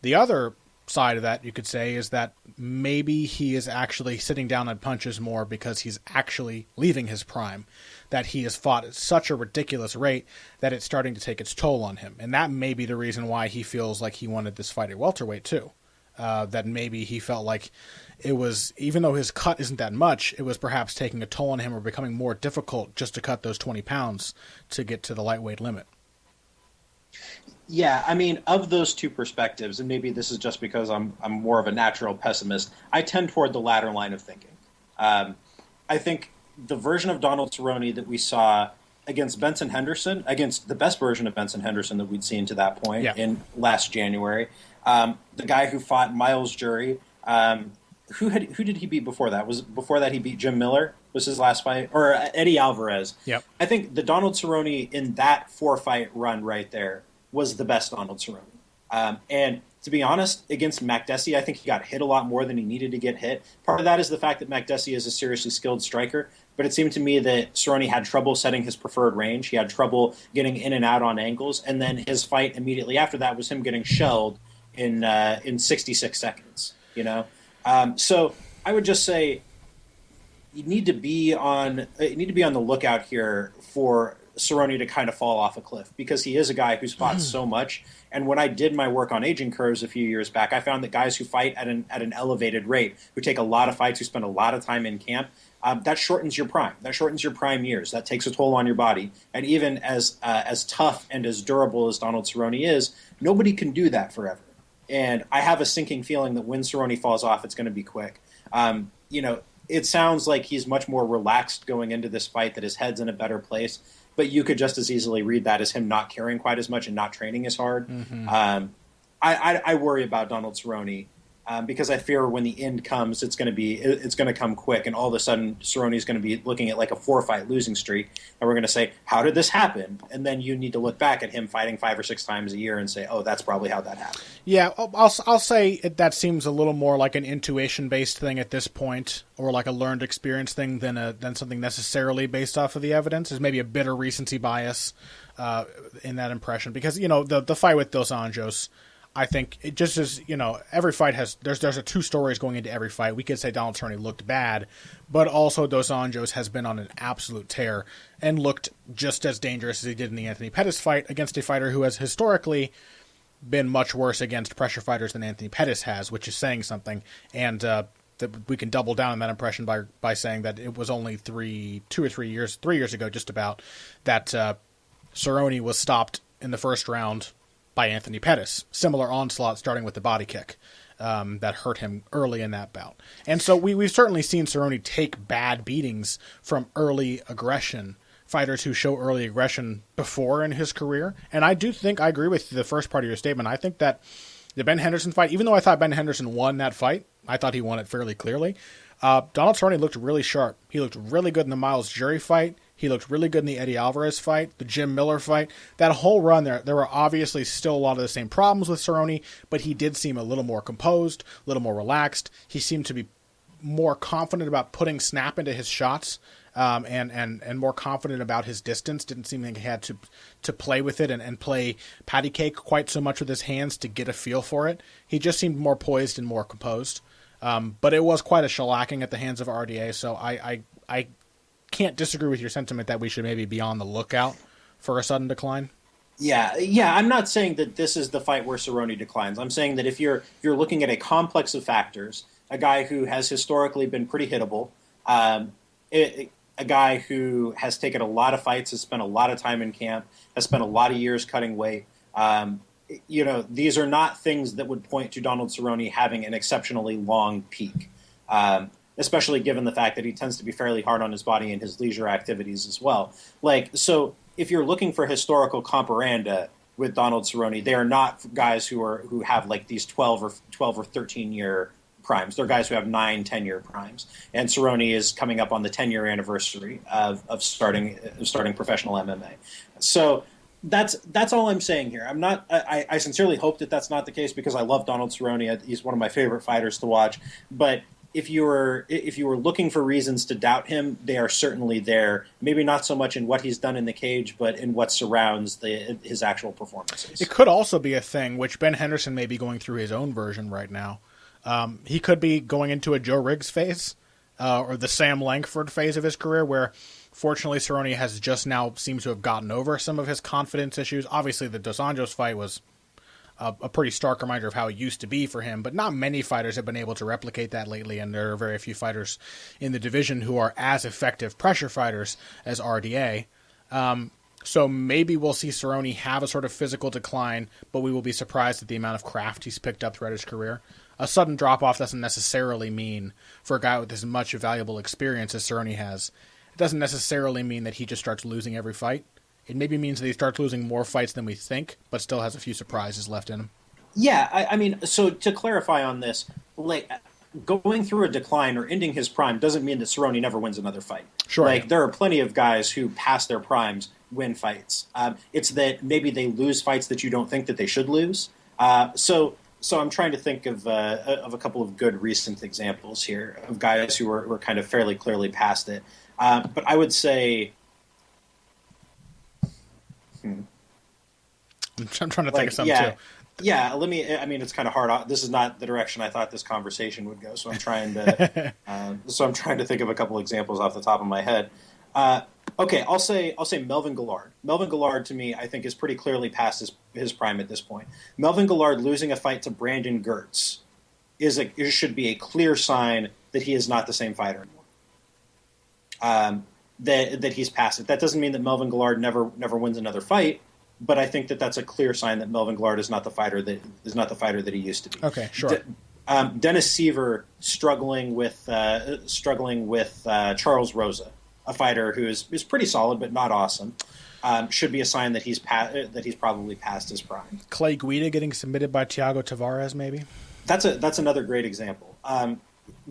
A: The other side of that, you could say, is that maybe he is actually sitting down on punches more because he's actually leaving his prime, that he has fought at such a ridiculous rate that it's starting to take its toll on him, and that may be the reason why he feels like he wanted this fight at welterweight too. That maybe he felt like it was, even though his cut isn't that much, it was perhaps taking a toll on him or becoming more difficult just to cut those 20 pounds to get to the lightweight limit.
B: Yeah, I mean, of those two perspectives, and maybe this is just because I'm more of a natural pessimist, I tend toward the latter line of thinking. I think the version of Donald Cerrone that we saw against Benson Henderson, against the best version of Benson Henderson that we'd seen to that point in last January, the guy who fought Miles Jury, who did he beat before that? Before that he beat Jim Miller, was his last fight, or Eddie Alvarez.
A: Yep.
B: I think the Donald Cerrone in that 4-fight run right there was the best Donald Cerrone. And To be honest, against majesty, I think he got hit a lot more than he needed to get hit. Part of that is the fact that majesty is a seriously skilled striker, but it seemed to me that Cerrone had trouble setting his preferred range. He had trouble getting in and out on angles, and then his fight immediately after that was him getting shelled in 66 seconds. So I would just say you need to be on the lookout here for Cerrone to kind of fall off a cliff, because he is a guy who's fought so much. And when I did my work on aging curves a few years back, I found that guys who fight at an elevated rate, who take a lot of fights, who spend a lot of time in camp, that shortens your prime. That shortens your prime years. That takes a toll on your body. And even as tough and as durable as Donald Cerrone is, nobody can do that forever. And I have a sinking feeling that when Cerrone falls off, it's going to be quick. It sounds like he's much more relaxed going into this fight, that his head's in a better place. But you could just as easily read that as him not caring quite as much and not training as hard. Mm-hmm. I worry about Donald Cerrone because I fear when the end comes, it's going to come quick, and all of a sudden Cerrone is going to be looking at like a 4-fight losing streak, and we're going to say, "How did this happen?" And then you need to look back at him fighting 5 or 6 times a year and say, "Oh, that's probably how that happened."
A: Yeah, I'll say that seems a little more like an intuition-based thing at this point, or like a learned experience thing than something necessarily based off of the evidence. There's maybe a bit of recency bias in that impression, because the fight with Dos Anjos, I think it just is, every fight there's 2 stories going into every fight. We could say Donald Cerrone looked bad, but also Dos Anjos has been on an absolute tear and looked just as dangerous as he did in the Anthony Pettis fight, against a fighter who has historically been much worse against pressure fighters than Anthony Pettis has, which is saying something. And that we can double down on that impression by saying that it was only 3 years ago, just about, that Cerrone was stopped in the first round by Anthony Pettis. Similar onslaught, starting with the body kick that hurt him early in that bout. And so we've certainly seen Cerrone take bad beatings from early aggression, fighters who show early aggression before in his career. And I do think I agree with the first part of your statement. I think that the Ben Henderson fight, even though I thought Ben Henderson won that fight, I thought he won it fairly clearly. Donald Cerrone looked really sharp. He looked really good in the Miles Jury fight. He looked really good in the Eddie Alvarez fight, the Jim Miller fight. That whole run there were obviously still a lot of the same problems with Cerrone, but he did seem a little more composed, a little more relaxed. He seemed to be more confident about putting snap into his shots, and more confident about his distance. Didn't seem like he had to play with it and play patty cake quite so much with his hands to get a feel for it. He just seemed more poised and more composed. But it was quite a shellacking at the hands of RDA, so I can't disagree with your sentiment that we should maybe be on the lookout for a sudden decline.
B: Yeah. I'm not saying that this is the fight where Cerrone declines. I'm saying that if you're looking at a complex of factors, a guy who has historically been pretty hittable, a guy who has taken a lot of fights, has spent a lot of time in camp, has spent a lot of years cutting weight. These are not things that would point to Donald Cerrone having an exceptionally long peak, especially given the fact that he tends to be fairly hard on his body in his leisure activities as well. So if you're looking for historical comparanda with Donald Cerrone, they are not guys who have like these 12 or 13 year primes. They're guys who have 9-10 year primes. And Cerrone is coming up on the 10-year anniversary of starting professional MMA. So that's all I'm saying here. I'm not. I sincerely hope that that's not the case, because I love Donald Cerrone. He's one of my favorite fighters to watch. But if you were looking for reasons to doubt him, they are certainly there. Maybe not so much in what he's done in the cage, but in what surrounds his actual performances.
A: It could also be a thing, which Ben Henderson may be going through his own version right now. He could be going into a Joe Riggs phase, or the Sam Langford phase of his career, where fortunately Cerrone has just now seems to have gotten over some of his confidence issues. Obviously, the Dos Anjos fight was a pretty stark reminder of how it used to be for him, but not many fighters have been able to replicate that lately, and there are very few fighters in the division who are as effective pressure fighters as RDA. So maybe we'll see Cerrone have a sort of physical decline, but we will be surprised at the amount of craft he's picked up throughout his career. A sudden drop-off doesn't necessarily mean, for a guy with as much valuable experience as Cerrone has, it doesn't necessarily mean that he just starts losing every fight. It maybe means that he starts losing more fights than we think, but still has a few surprises left in him.
B: Yeah, I mean, so to clarify on this, going through a decline or ending his prime doesn't mean that Cerrone never wins another fight.
A: Sure.
B: There are plenty of guys who, past their primes, win fights. It's that maybe they lose fights that you don't think that they should lose. So So I'm trying to think of a couple of good recent examples here of guys who were kind of fairly clearly past it. But I would say,
A: I'm trying to think of something too.
B: Yeah, I mean, it's kind of hard. This is not the direction I thought this conversation would go. So I'm trying to think of a couple examples off the top of my head. Okay, I'll say Melvin Guillard. Melvin Guillard, to me, I think is pretty clearly past his prime at this point. Melvin Guillard losing a fight to Brandon Gertz should be a clear sign that he is not the same fighter anymore. That he's past it. That doesn't mean that Melvin Guillard never wins another fight, but I think that that's a clear sign that Melvin Guillard is not the fighter that he used to be.
A: Okay, sure.
B: Dennis Seaver struggling with Charles Rosa, a fighter who is pretty solid but not awesome, should be a sign that he's probably past his prime.
A: Clay Guida getting submitted by Thiago Tavares, maybe.
B: That's another great example.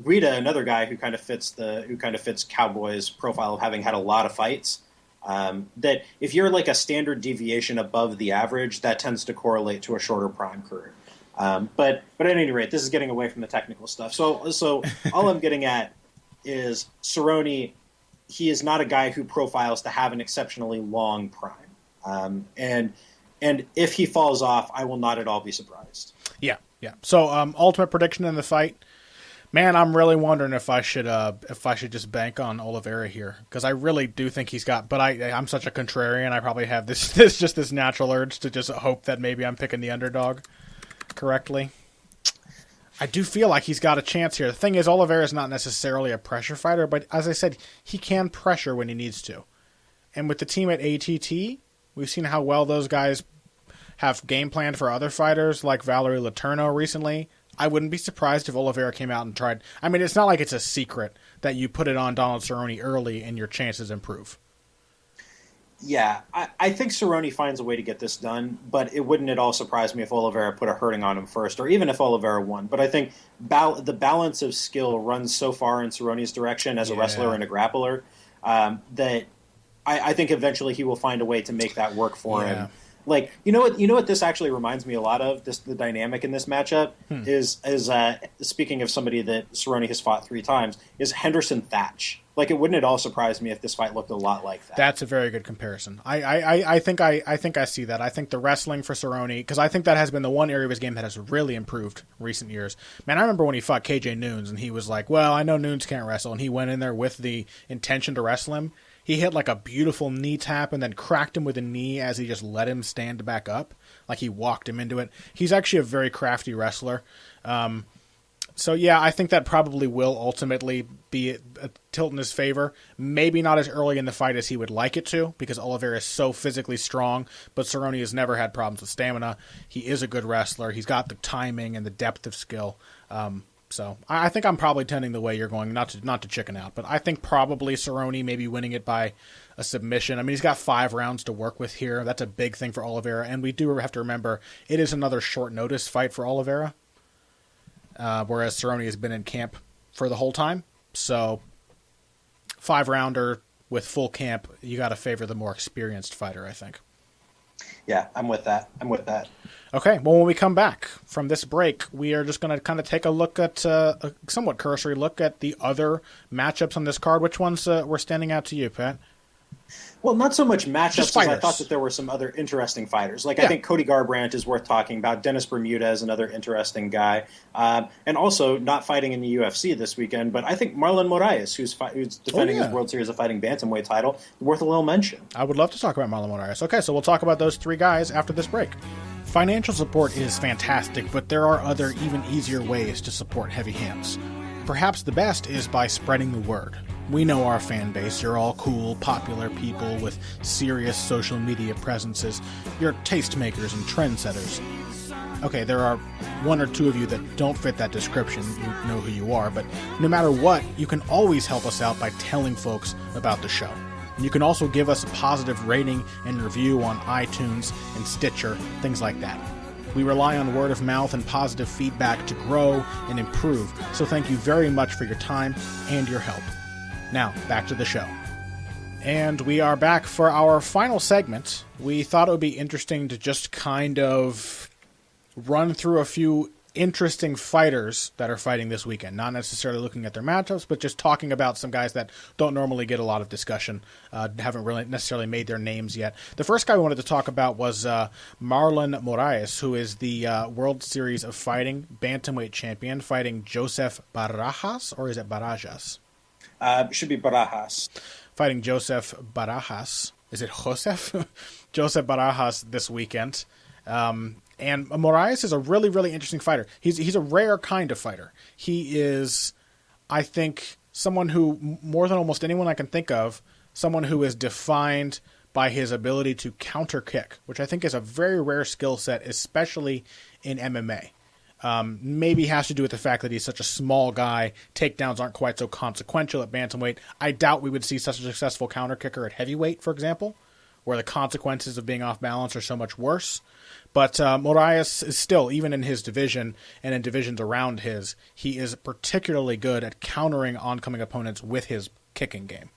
B: Guida, another guy who kind of fits Cowboys' profile of having had a lot of fights. That if you're like a standard deviation above the average, that tends to correlate to a shorter prime career. But at any rate, this is getting away from the technical stuff. So all I'm getting at is Cerrone. He is not a guy who profiles to have an exceptionally long prime. And if he falls off, I will not at all be surprised.
A: Yeah. So ultimate prediction in the fight. Man, I'm really wondering if I should just bank on Oliveira here, because I really do think he's got. But I'm such a contrarian. I probably have this natural urge to just hope that maybe I'm picking the underdog correctly. I do feel like he's got a chance here. The thing is, Oliveira is not necessarily a pressure fighter, but as I said, he can pressure when he needs to. And with the team at ATT, we've seen how well those guys have game planned for other fighters like Valerie Letourneau recently. I wouldn't be surprised if Oliveira came out and tried. I mean, it's not like it's a secret that you put it on Donald Cerrone early and your chances improve.
B: Yeah, I think Cerrone finds a way to get this done, but it wouldn't at all surprise me if Oliveira put a hurting on him first, or even if Oliveira won. But I think the balance of skill runs so far in Cerrone's direction as a wrestler and a grappler that I think eventually he will find a way to make that work for him. Like, you know what this actually reminds me a lot of, the dynamic in this matchup is speaking of somebody that Cerrone has fought 3 times, is Henderson Thatch. Like, it wouldn't at all surprise me if this fight looked a lot like that.
A: That's a very good comparison. I think I see that. I think the wrestling for Cerrone, because I think that has been the one area of his game that has really improved recent years. Man, I remember when he fought KJ Noons and he was like, well, I know Noons can't wrestle, and he went in there with the intention to wrestle him. He hit like a beautiful knee tap and then cracked him with a knee as he just let him stand back up. Like he walked him into it. He's actually a very crafty wrestler. So yeah, I think that probably will ultimately be a tilt in his favor. Maybe not as early in the fight as he would like it to, because Oliveira is so physically strong, but Cerrone has never had problems with stamina. He is a good wrestler. He's got the timing and the depth of skill. So I think I'm probably tending the way you're going, not to chicken out, but I think probably Cerrone maybe winning it by a submission. I mean, he's got 5 rounds to work with here. That's a big thing for Oliveira, and we do have to remember it is another short notice fight for Oliveira, whereas Cerrone has been in camp for the whole time. So 5-rounder with full camp, you got to favor the more experienced fighter, I think.
B: Yeah, I'm with that.
A: Okay, well, when we come back from this break, we are just going to kind of take a look at a somewhat cursory look at the other matchups on this card. Which ones were standing out to you, Pat?
B: Well, not so much matchups as I thought that there were some other interesting fighters. Like, I think Cody Garber is worth talking about. Dennis Bermudez, another interesting guy. And also not fighting in the UFC this weekend, but I think Marlon Moraes, who's defending his World Series of Fighting Bantamweight title, worth a little mention.
A: I would love to talk about Marlon Moraes. Okay, so we'll talk about those 3 guys after this break. Financial support is fantastic, but there are other, even easier ways to support Heavy Hands. Perhaps the best is by spreading the word. We know our fan base. You're all cool, popular people with serious social media presences. You're tastemakers and trendsetters. Okay, there are 1 or 2 of you that don't fit that description. You know who you are, but no matter what, you can always help us out by telling folks about the show. And you can also give us a positive rating and review on iTunes and Stitcher, things like that. We rely on word of mouth and positive feedback to grow and improve, so thank you very much for your time and your help. Now, back to the show. And we are back for our final segment. We thought it would be interesting to just kind of run through a few interesting fighters that are fighting this weekend. Not necessarily looking at their matchups, but just talking about some guys that don't normally get a lot of discussion, haven't really necessarily made their names yet. The first guy we wanted to talk about was Marlon Moraes, who is the World Series of Fighting bantamweight champion, fighting Joseph Barajas, or is it Barajas?
B: Should be Barajas.
A: Fighting Joseph Barajas. Is it Joseph? Joseph Barajas this weekend. And Moraes is a really, really interesting fighter. He's a rare kind of fighter. He is, I think, someone who, more than almost anyone I can think of, someone who is defined by his ability to counter kick, which I think is a very rare skill set, especially in MMA. Maybe has to do with the fact that he's such a small guy. Takedowns aren't quite so consequential at bantamweight. I doubt we would see such a successful counter kicker at heavyweight, for example, where the consequences of being off balance are so much worse. But Moraes is still, even in his division and in divisions around his, he is particularly good at countering oncoming opponents with his kicking game.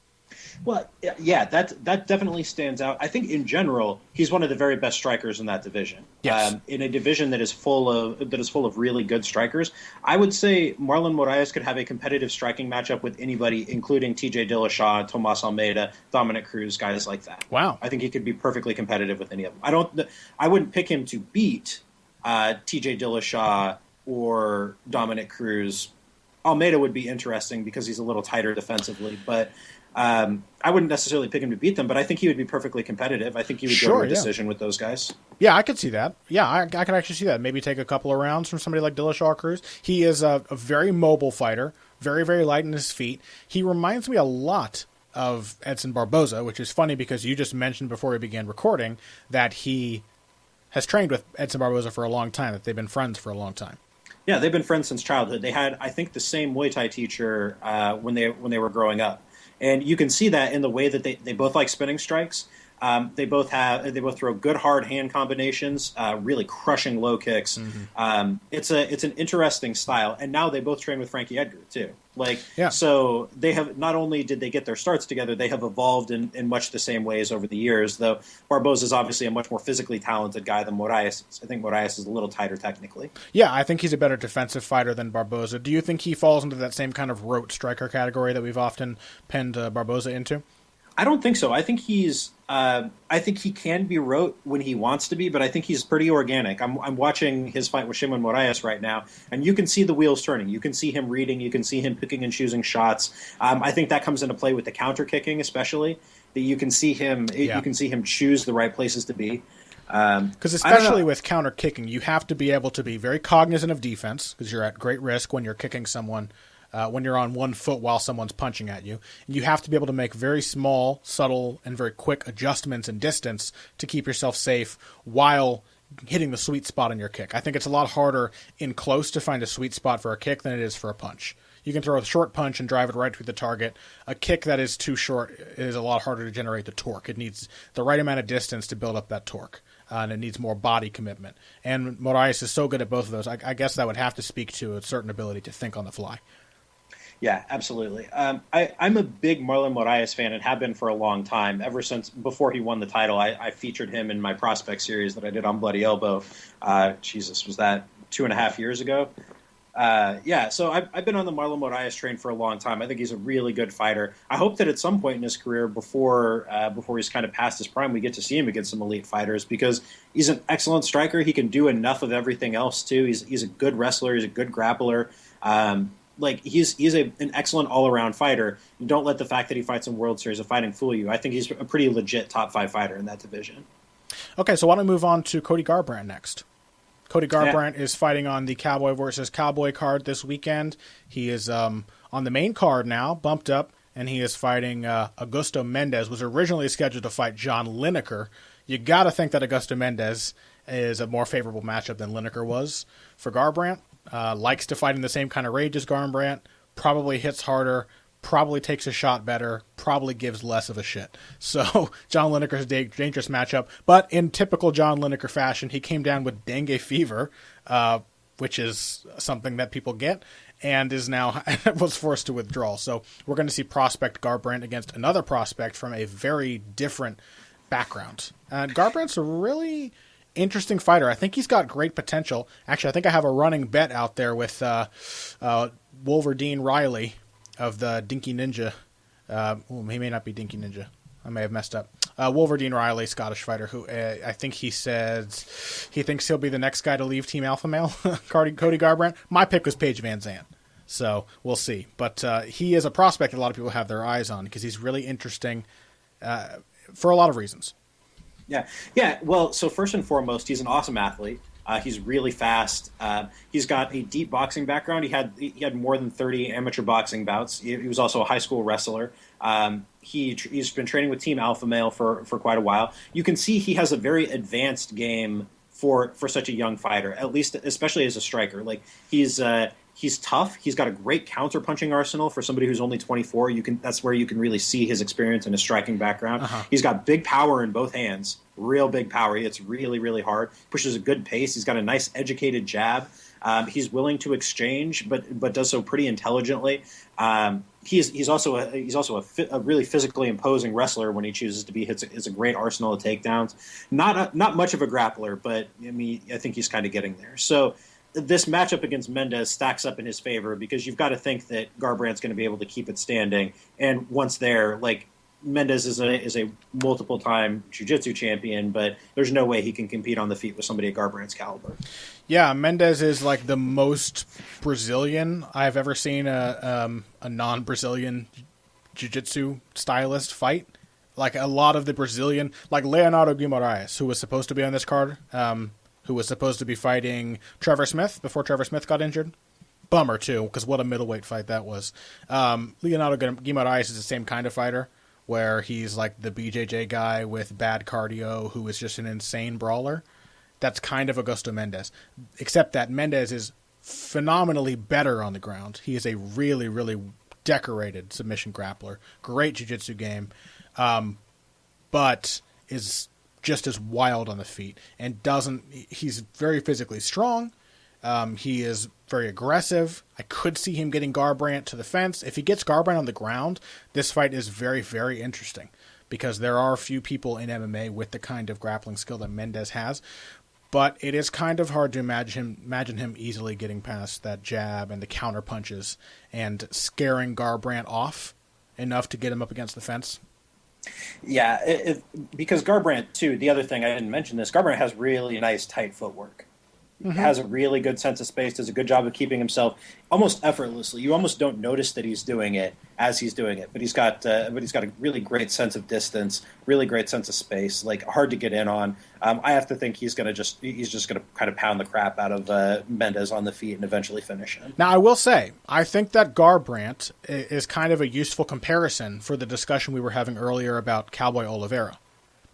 B: Well, yeah, that definitely stands out. I think in general, he's one of the very best strikers in that division.
A: Yes.
B: In a division that is full of really good strikers, I would say Marlon Moraes could have a competitive striking matchup with anybody, including T.J. Dillashaw, Tomas Almeida, Dominic Cruz, guys like that.
A: Wow.
B: I think he could be perfectly competitive with any of them. I wouldn't pick him to beat T.J. Dillashaw or Dominic Cruz. Almeida would be interesting because he's a little tighter defensively, but I wouldn't necessarily pick him to beat them, but I think he would be perfectly competitive. I think he would go to a decision with those guys.
A: Yeah, I could see that. Yeah, I could actually see that. Maybe take a couple of rounds from somebody like Dillashaw or Cruz. He is a very mobile fighter, very, very light in his feet. He reminds me a lot of Edson Barboza, which is funny because you just mentioned before we began recording that he has trained with Edson Barboza for a long time, that they've been friends for a long time.
B: Yeah, they've been friends since childhood. They had, I think, the same Muay Thai teacher when they were growing up. And you can see that in the way that they both like spinning strikes. They both throw good hard hand combinations, really crushing low kicks. Mm-hmm. It's an interesting style. And now they both train with Frankie Edgar too. So they have, not only did they get their starts together, they have evolved in much the same ways over the years. Though Barboza is obviously a much more physically talented guy than Moraes is. I think Moraes is a little tighter technically. Yeah,
A: I think he's a better defensive fighter than Barboza. Do you think he falls into that same kind of rote striker category that we've often penned Barboza into?
B: I don't think so. I think he can be rote when he wants to be, but I think he's pretty organic. I'm watching his fight with Shimon Moraes right now, and you can see the wheels turning. You can see him reading. You can see him picking and choosing shots. I think that comes into play with the counter kicking, especially. That you can see him. You can see him choose the right places to be.
A: Because especially with counter kicking, you have to be able to be very cognizant of defense because you're at great risk when you're kicking someone. When you're on one foot while someone's punching at you. And you have to be able to make very small, subtle, and very quick adjustments in distance to keep yourself safe while hitting the sweet spot on your kick. I think it's a lot harder in close to find a sweet spot for a kick than it is for a punch. You can throw a short punch and drive it right through the target. A kick that is too short is a lot harder to generate the torque. It needs the right amount of distance to build up that torque. And it needs more body commitment. And Moraes is so good at both of those. I guess that would have to speak to a certain ability to think on the fly.
B: Yeah, absolutely. I'm a big Marlon Moraes fan and have been for a long time. Ever since before he won the title, I featured him in my prospect series that I did on Bloody Elbow. Was that 2.5 years ago? So I've been on the Marlon Moraes train for a long time. I think he's a really good fighter. I hope that at some point in his career, before he's kind of past his prime, we get to see him against some elite fighters because he's an excellent striker. He can do enough of everything else too. He's a good wrestler. He's a good grappler. He's an excellent all-around fighter. You don't let the fact that he fights in World Series of Fighting fool you. I think he's a pretty legit top 5 fighter in that division.
A: Okay, so why don't we move on to Cody Garbrandt next? Cody Garbrandt is fighting on the Cowboy versus Cowboy card this weekend. He is on the main card now, bumped up, and he is fighting Augusto Mendez, was originally scheduled to fight John Lineker. You got to think that Augusto Mendez is a more favorable matchup than Lineker was for Garbrandt. Likes to fight in the same kind of rage as Garbrandt, probably hits harder, probably takes a shot better, probably gives less of a shit. So John Lineker's a dangerous matchup, but in typical John Lineker fashion, he came down with dengue fever, which is something that people get, and is now was forced to withdraw. So we're going to see prospect Garbrandt against another prospect from a very different background. Garbrandt's a really interesting fighter. I think he's got great potential. Actually, I think I have a running bet out there with Wolverine Riley of the Dinky Ninja. He may not be Dinky Ninja. I may have messed up. Wolverine Riley, Scottish fighter, who I think he says he thinks he'll be the next guy to leave Team Alpha Male, Cody Garber. My pick was Paige Van Zandt. So we'll see. But he is a prospect that a lot of people have their eyes on because he's really interesting for a lot of reasons.
B: Yeah. Well, so first and foremost, he's an awesome athlete. He's really fast. He's got a deep boxing background. He had more than 30 amateur boxing bouts. He was also a high school wrestler. He's been training with Team Alpha Male for quite a while. You can see he has a very advanced game for such a young fighter, at least especially as a striker. Like he's tough. He's got a great counter-punching arsenal for somebody who's only 24. That's where you can really see his experience and his striking background. He's got big power in both hands, real big power. It's really, really hard. Pushes a good pace. He's got a nice, educated jab. He's willing to exchange, but does so pretty intelligently. He's also a really physically imposing wrestler when he chooses to be. It's a great arsenal of takedowns. Not much of a grappler, but I think he's kind of getting there. So this matchup against Mendez stacks up in his favor because you've got to think that Garbrandt's going to be able to keep it standing. And once there, like Mendez is a multiple-time jiu-jitsu champion, but there's no way he can compete on the feet with somebody at Garbrandt's caliber.
A: Yeah, Mendez is like the most Brazilian I've ever seen a non-Brazilian jiu-jitsu stylist fight. Like a lot of the Brazilian, like Leonardo Guimarães, who was supposed to be on this card, who was supposed to be fighting Trevor Smith before Trevor Smith got injured. Bummer, too, because what a middleweight fight that was. Leonardo Guimarães is the same kind of fighter, where he's like the BJJ guy with bad cardio who is just an insane brawler. That's kind of Augusto Mendez, except that Mendez is phenomenally better on the ground. He is a really, really decorated submission grappler, great jiu-jitsu game, but is just as wild on the feet and he's very physically strong. He is very aggressive. I could see him getting Garbrandt to the fence. If he gets Garbrandt on the ground, this fight is very, very interesting because there are a few people in MMA with the kind of grappling skill that Mendez has, but it is kind of hard to imagine him easily getting past that jab and the counter punches and scaring Garbrandt off enough to get him up against the fence.
B: Yeah, because Garbrandt, too, the other thing, I didn't mention this, Garbrandt has really nice, tight footwork. Has a really good sense of space, does a good job of keeping himself almost effortlessly. You almost don't notice that he's doing it as he's doing it, but he's got a really great sense of distance, really great sense of space, like hard to get in on. I have to think he's just gonna kind of pound the crap out of Mendez on the feet and eventually finish him.
A: Now, I will say, I think that Garbrandt is kind of a useful comparison for the discussion we were having earlier about Cowboy Oliveira.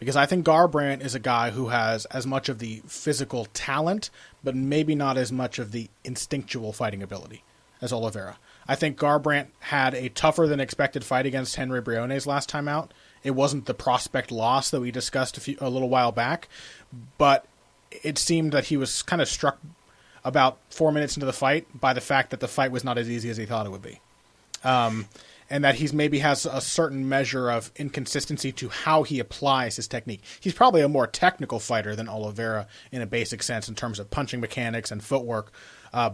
A: Because I think Garbrandt is a guy who has as much of the physical talent, but maybe not as much of the instinctual fighting ability as Oliveira. I think Garbrandt had a tougher than expected fight against Henry Briones last time out. It wasn't the prospect loss that we discussed a little while back, but it seemed that he was kind of struck about 4 minutes into the fight by the fact that the fight was not as easy as he thought it would be. And that he's maybe has a certain measure of inconsistency to how he applies his technique. He's probably a more technical fighter than Oliveira in a basic sense in terms of punching mechanics and footwork,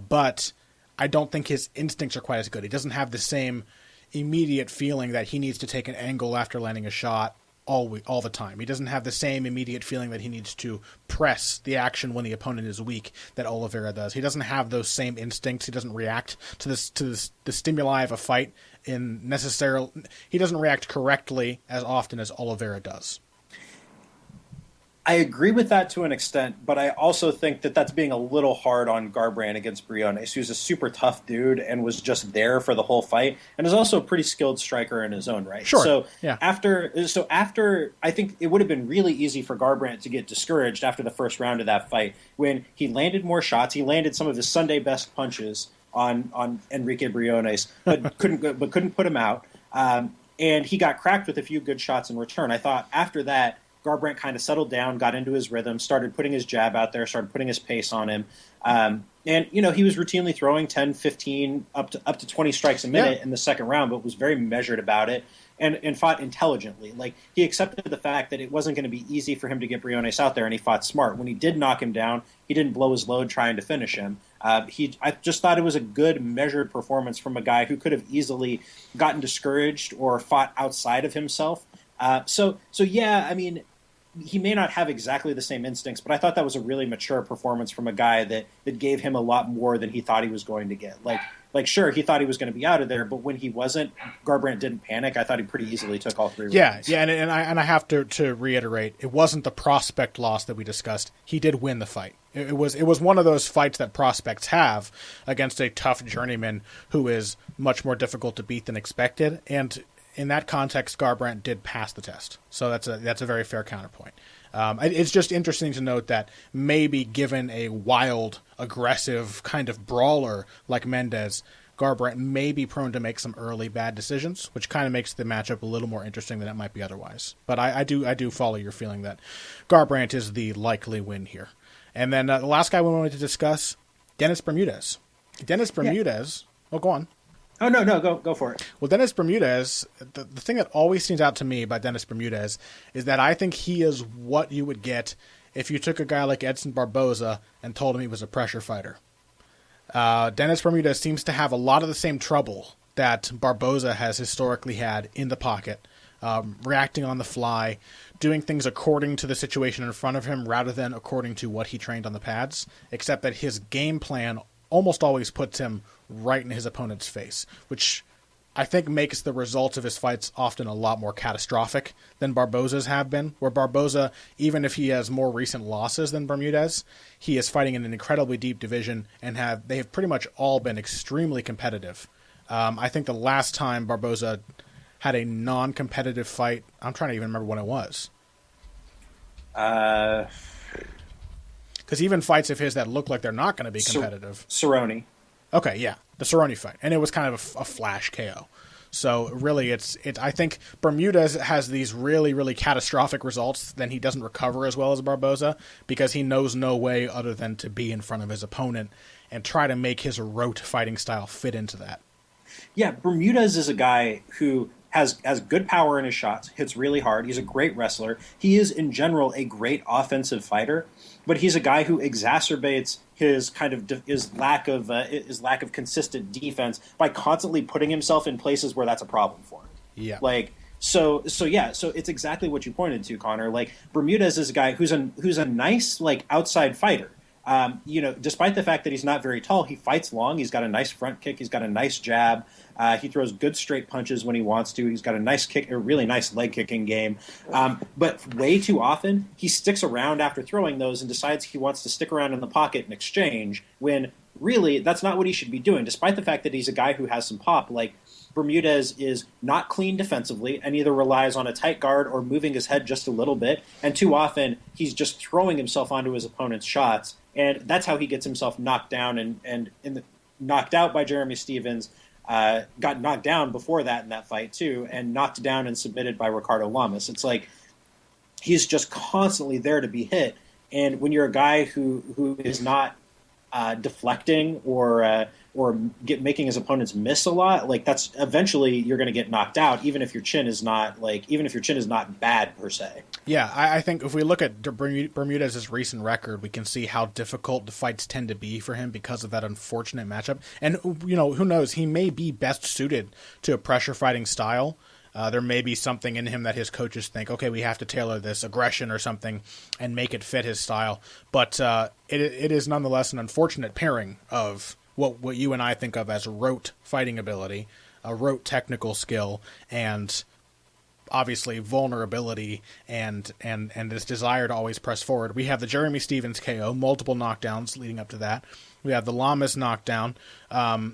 A: but I don't think his instincts are quite as good. He doesn't have the same immediate feeling that he needs to take an angle after landing a shot all the time. He doesn't have the same immediate feeling that he needs to press the action when the opponent is weak that Oliveira does. He doesn't have those same instincts. He doesn't react to the stimuli of a fight he doesn't react correctly as often as Oliveira does.
B: I agree with that to an extent, but I also think that that's being a little hard on Garbrandt against Briones, who's a super tough dude and was just there for the whole fight, and is also a pretty skilled striker in his own right.
A: Sure.
B: So
A: yeah.
B: after, I think it would have been really easy for Garbrandt to get discouraged after the first round of that fight when he landed more shots. He landed some of his Sunday best punches on Enrique Briones, but couldn't put him out. And he got cracked with a few good shots in return. I thought after that, Garbrandt kind of settled down, got into his rhythm, started putting his jab out there, started putting his pace on him. And, he was routinely throwing 10, 15, up to 20 strikes a minute in the second round, but was very measured about it and fought intelligently. Like, he accepted the fact that it wasn't going to be easy for him to get Briones out there, and he fought smart. When he did knock him down, he didn't blow his load trying to finish him. I just thought it was a good, measured performance from a guy who could have easily gotten discouraged or fought outside of himself. So yeah, I mean, he may not have exactly the same instincts, but I thought that was a really mature performance from a guy that gave him a lot more than he thought he was going to get. Like sure, he thought he was going to be out of there, but when he wasn't, Garbrandt didn't panic. I thought he pretty easily took all 3 rounds.
A: Yeah, and I have to reiterate, it wasn't the prospect loss that we discussed. He did win the fight. It was one of those fights that prospects have against a tough journeyman who is much more difficult to beat than expected, and in that context, Garbrandt did pass the test. So that's a very fair counterpoint. It's just interesting to note that maybe given a wild, aggressive kind of brawler like Mendez, Garbrandt may be prone to make some early bad decisions, which kind of makes the matchup a little more interesting than it might be otherwise. But I do follow your feeling that Garbrandt is the likely win here. And then the last guy we wanted to discuss, Dennis Bermudez. Dennis Bermudez. Yeah. Oh, go on.
B: Oh, no, go for it.
A: Well, Dennis Bermudez, the thing that always stands out to me about Dennis Bermudez is that I think he is what you would get if you took a guy like Edson Barboza and told him he was a pressure fighter. Dennis Bermudez seems to have a lot of the same trouble that Barboza has historically had in the pocket, reacting on the fly, doing things according to the situation in front of him rather than according to what he trained on the pads, except that his game plan almost always puts him right in his opponent's face, which I think makes the results of his fights often a lot more catastrophic than Barboza's have been, where Barboza, even if he has more recent losses than Bermudez, he is fighting in an incredibly deep division, and they have pretty much all been extremely competitive. I think the last time Barboza had a non-competitive fight, I'm trying to even remember when it was. Because even fights of his that look like they're not going to be competitive.
B: Cerrone.
A: Okay, yeah, the Cerrone fight, and it was kind of a flash KO. So really, I think Bermudez has these really, really catastrophic results. Then he doesn't recover as well as Barboza because he knows no way other than to be in front of his opponent and try to make his rote fighting style fit into that.
B: Yeah, Bermudez is a guy who has good power in his shots, hits really hard. He's a great wrestler. He is, in general, a great offensive fighter, but he's a guy who exacerbates his kind of his lack of consistent defense by constantly putting himself in places where that's a problem for him.
A: Yeah.
B: So it's exactly what you pointed to, Connor. Like, Bermudez is a guy who's a nice, like, outside fighter. Despite the fact that he's not very tall, he fights long. He's got a nice front kick. He's got a nice jab. He throws good straight punches when he wants to. He's got a really nice leg kicking game. But way too often, he sticks around after throwing those and decides he wants to stick around in the pocket and exchange, when really that's not what he should be doing. Despite the fact that he's a guy who has some pop, like, Bermudez is not clean defensively and either relies on a tight guard or moving his head just a little bit. And too often, he's just throwing himself onto his opponent's shots. And that's how he gets himself knocked down knocked out by Jeremy Stevens. Got knocked down before that in that fight too, and knocked down and submitted by Ricardo Lamas. It's like he's just constantly there to be hit. And when you're a guy who is not deflecting or making his opponents miss a lot, like, that's eventually you're going to get knocked out, even if your chin is not bad per se.
A: Yeah, I think if we look at Bermudez's recent record, we can see how difficult the fights tend to be for him because of that unfortunate matchup. And, who knows, he may be best suited to a pressure fighting style. There may be something in him that his coaches think, okay, we have to tailor this aggression or something and make it fit his style. But it is nonetheless an unfortunate pairing of what you and I think of as rote fighting ability, a rote technical skill, and obviously vulnerability and this desire to always press forward. We have the Jeremy Stevens KO, multiple knockdowns leading up to that. We have the Lamas knockdown. I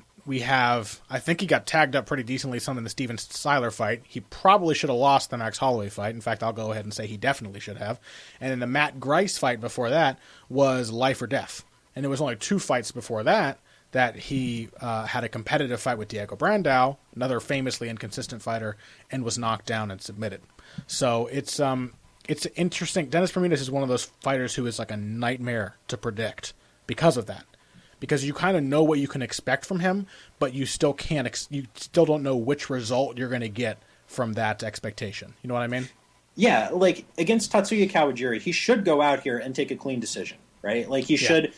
A: think he got tagged up pretty decently some in the Steven Seiler fight. He probably should have lost the Max Holloway fight. In fact, I'll go ahead and say he definitely should have. And then the Matt Grice fight before that was life or death. And there was only 2 fights before that he had a competitive fight with Diego Brandao, another famously inconsistent fighter, and was knocked down and submitted. So it's interesting. Dennis Bermudez is one of those fighters who is like a nightmare to predict because of that. because you kind of know what you can expect from him, but you still can't. You still don't know which result you're going to get from that expectation. You know what I mean?
B: Yeah, like against Tatsuya Kawajiri, he should go out here and take a clean decision, right? Like he should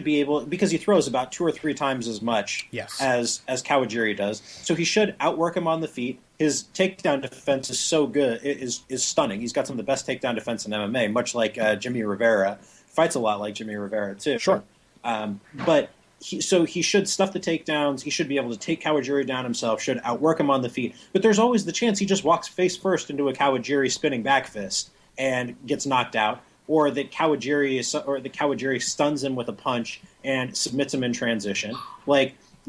B: be able, because he throws about 2 or 3 times as much as Kawajiri does. So he should outwork him on the feet. His takedown defense is so good, is stunning. He's got some of the best takedown defense in MMA, much like Jimmy Rivera. Fights a lot like Jimmy Rivera too.
A: Sure.
B: But he should stuff the takedowns. He should be able to take Kawajiri down himself, should outwork him on the feet. But there's always the chance he just walks face first into a Kawajiri spinning back fist and gets knocked out, or that Kawajiri stuns him with a punch and submits him in transition.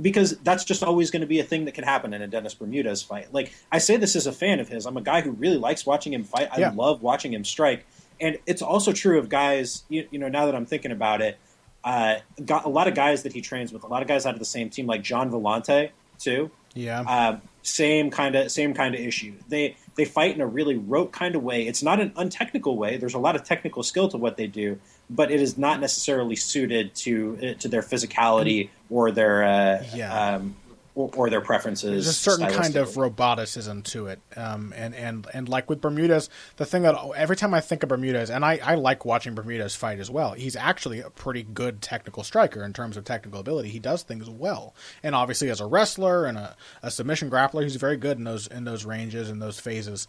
B: Because that's just always going to be a thing that can happen in a Dennis Bermudez fight. Like, I say this as a fan of his. I'm a guy who really likes watching him fight. I love watching him strike. And it's also true of guys, now that I'm thinking about it, got a lot of guys that he trains with, a lot of guys out of the same team, like John Vellante, too.
A: Yeah.
B: Same kind of issue. They fight in a really rote kind of way. It's not an untechnical way. There's a lot of technical skill to what they do, but it is not necessarily suited to their physicality or their or their preferences.
A: There's a certain kind of roboticism to it, and like with Bermudez, the thing that every time I think of Bermudez, and I like watching Bermudez fight as well. He's actually a pretty good technical striker in terms of technical ability. He does things well, and obviously as a wrestler and a submission grappler, he's very good in those ranges and those phases.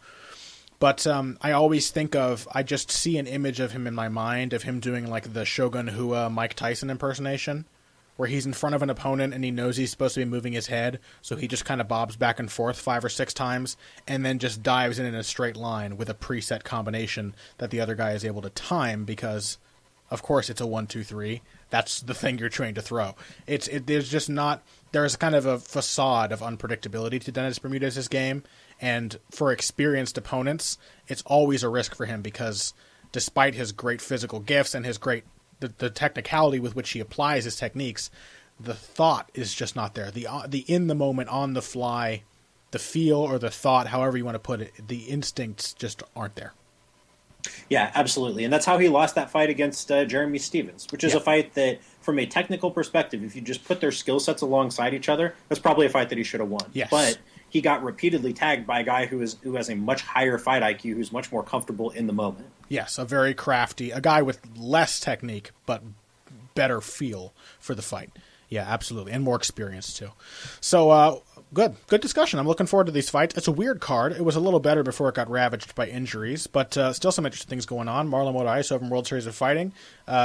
A: But I always I just see an image of him in my mind of him doing like the Shogun Hua Mike Tyson impersonation, where he's in front of an opponent and he knows he's supposed to be moving his head, so he just kind of bobs back and forth 5 or 6 times and then just dives in a straight line with a preset combination that the other guy is able to time because, of course, it's a 1-2-3. That's the thing you're trained to throw. There's kind of a facade of unpredictability to Dennis Bermudez's game, and for experienced opponents, it's always a risk for him because despite his great physical gifts and his great the technicality with which he applies his techniques, the thought is just not there. The in the moment, on the fly, the feel or the thought, however you want to put it, the instincts just aren't there.
B: Yeah, absolutely. And that's how he lost that fight against Jeremy Stevens, which is a fight that, from a technical perspective, if you just put their skill sets alongside each other, that's probably a fight that he should have won.
A: Yes.
B: But he got repeatedly tagged by a guy who has a much higher fight IQ, who's much more comfortable in the moment. Yes,
A: a very crafty, a guy with less technique, but better feel for the fight. Yeah, absolutely. And more experience, too. So, good discussion. I'm looking forward to these fights. It's a weird card. It was a little better before it got ravaged by injuries, but still some interesting things going on. Marlon Moraes over in World Series of Fighting.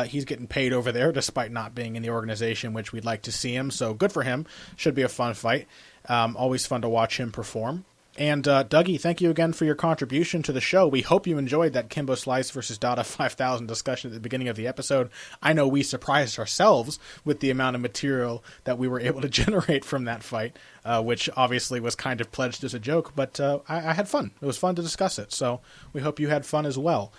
A: He's getting paid over there despite not being in the organization, which we'd like to see him. So good for him. Should be a fun fight. Always fun to watch him perform. And Dougie, thank you again for your contribution to the show. We hope you enjoyed that Kimbo Slice versus Dada 5000 discussion at the beginning of the episode. I know we surprised ourselves with the amount of material that we were able to generate from that fight, which obviously was kind of pledged as a joke, but I had fun. It was fun to discuss it, so we hope you had fun as well.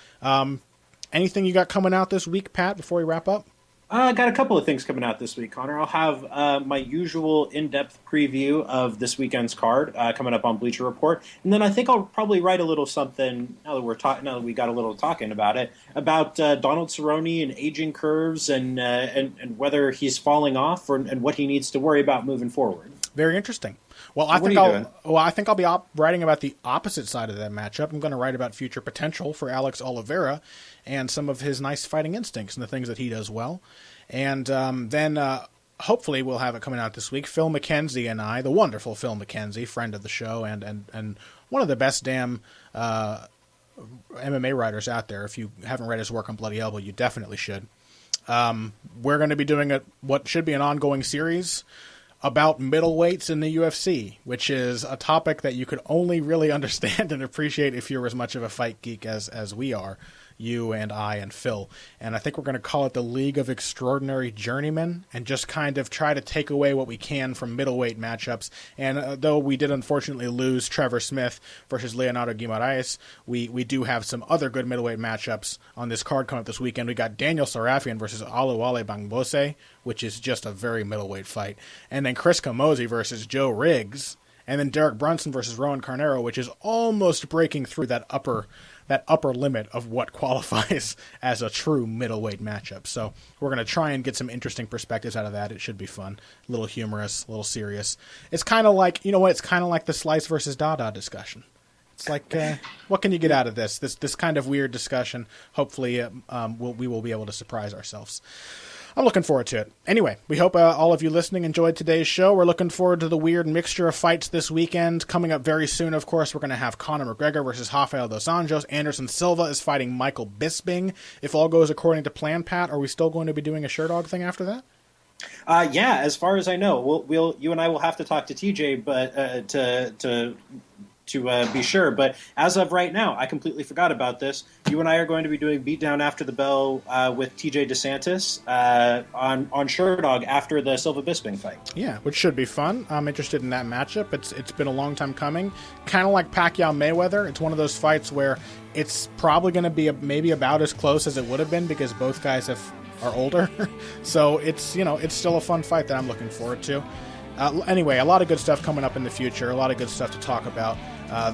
A: Anything you got coming out this week, Pat, before we wrap up?
B: I got a couple of things coming out this week, Connor. I'll have my usual in-depth preview of this weekend's card coming up on Bleacher Report, and then I think I'll probably write a little something now that we got a little talking about it about Donald Cerrone and aging curves and whether he's falling off and what he needs to worry about moving forward.
A: Very interesting. Well, I think I'll be writing about the opposite side of that matchup. I'm going to write about future potential for Alex Oliveira and some of his nice fighting instincts and the things that he does well. And then hopefully we'll have it coming out this week. Phil McKenzie and I, the wonderful Phil McKenzie, friend of the show and one of the best damn MMA writers out there. If you haven't read his work on Bloody Elbow, you definitely should. We're going to be doing what should be an ongoing series about middleweights in the UFC, which is a topic that you could only really understand and appreciate if you're as much of a fight geek as we are, you and I and Phil. And I think we're going to call it the League of Extraordinary Journeymen and just kind of try to take away what we can from middleweight matchups. And though we did unfortunately lose Trevor Smith versus Leonardo Guimaraes, we do have some other good middleweight matchups on this card coming up this weekend. We got Daniel Sarafian versus Aluwale Bangbose, which is just a very middleweight fight. And then Chris Camozzi versus Joe Riggs. and then Derek Brunson versus Rowan Carnero, which is almost breaking through that upper limit of what qualifies as a true middleweight matchup. So we're going to try and get some interesting perspectives out of that. It should be fun, a little humorous, a little serious. It's kind of like, it's kind of like the Slice versus Dada discussion. It's like, what can you get out of this kind of weird discussion? Hopefully we will be able to surprise ourselves. I'm looking forward to it. Anyway, we hope all of you listening enjoyed today's show. We're looking forward to the weird mixture of fights this weekend. Coming up very soon, of course, we're going to have Conor McGregor versus Rafael dos Anjos. Anderson Silva is fighting Michael Bisping. If all goes according to plan, Pat, are we still going to be doing a Sherdog thing after that?
B: Yeah, as far as I know, you and I will have to talk to TJ, but to be sure. But as of right now, I completely forgot about this. You and I are going to be doing Beatdown After the Bell with TJ DeSantis on Sherdog after the Silva Bisping fight.
A: Yeah, which should be fun. I'm interested in that matchup. It's been a long time coming. Kind of like Pacquiao Mayweather. It's one of those fights where it's probably going to be maybe about as close as it would have been because both guys are older. So it's still a fun fight that I'm looking forward to. Anyway, a lot of good stuff coming up in the future. A lot of good stuff to talk about.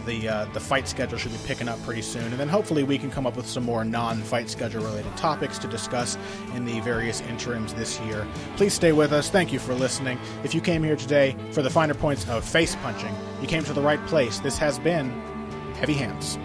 A: The fight schedule should be picking up pretty soon, and then hopefully we can come up with some more non-fight schedule related topics to discuss in the various interims this year. Please stay with us. Thank you for listening. If you came here today for the finer points of face punching, you came to the right place. This has been Heavy Hands.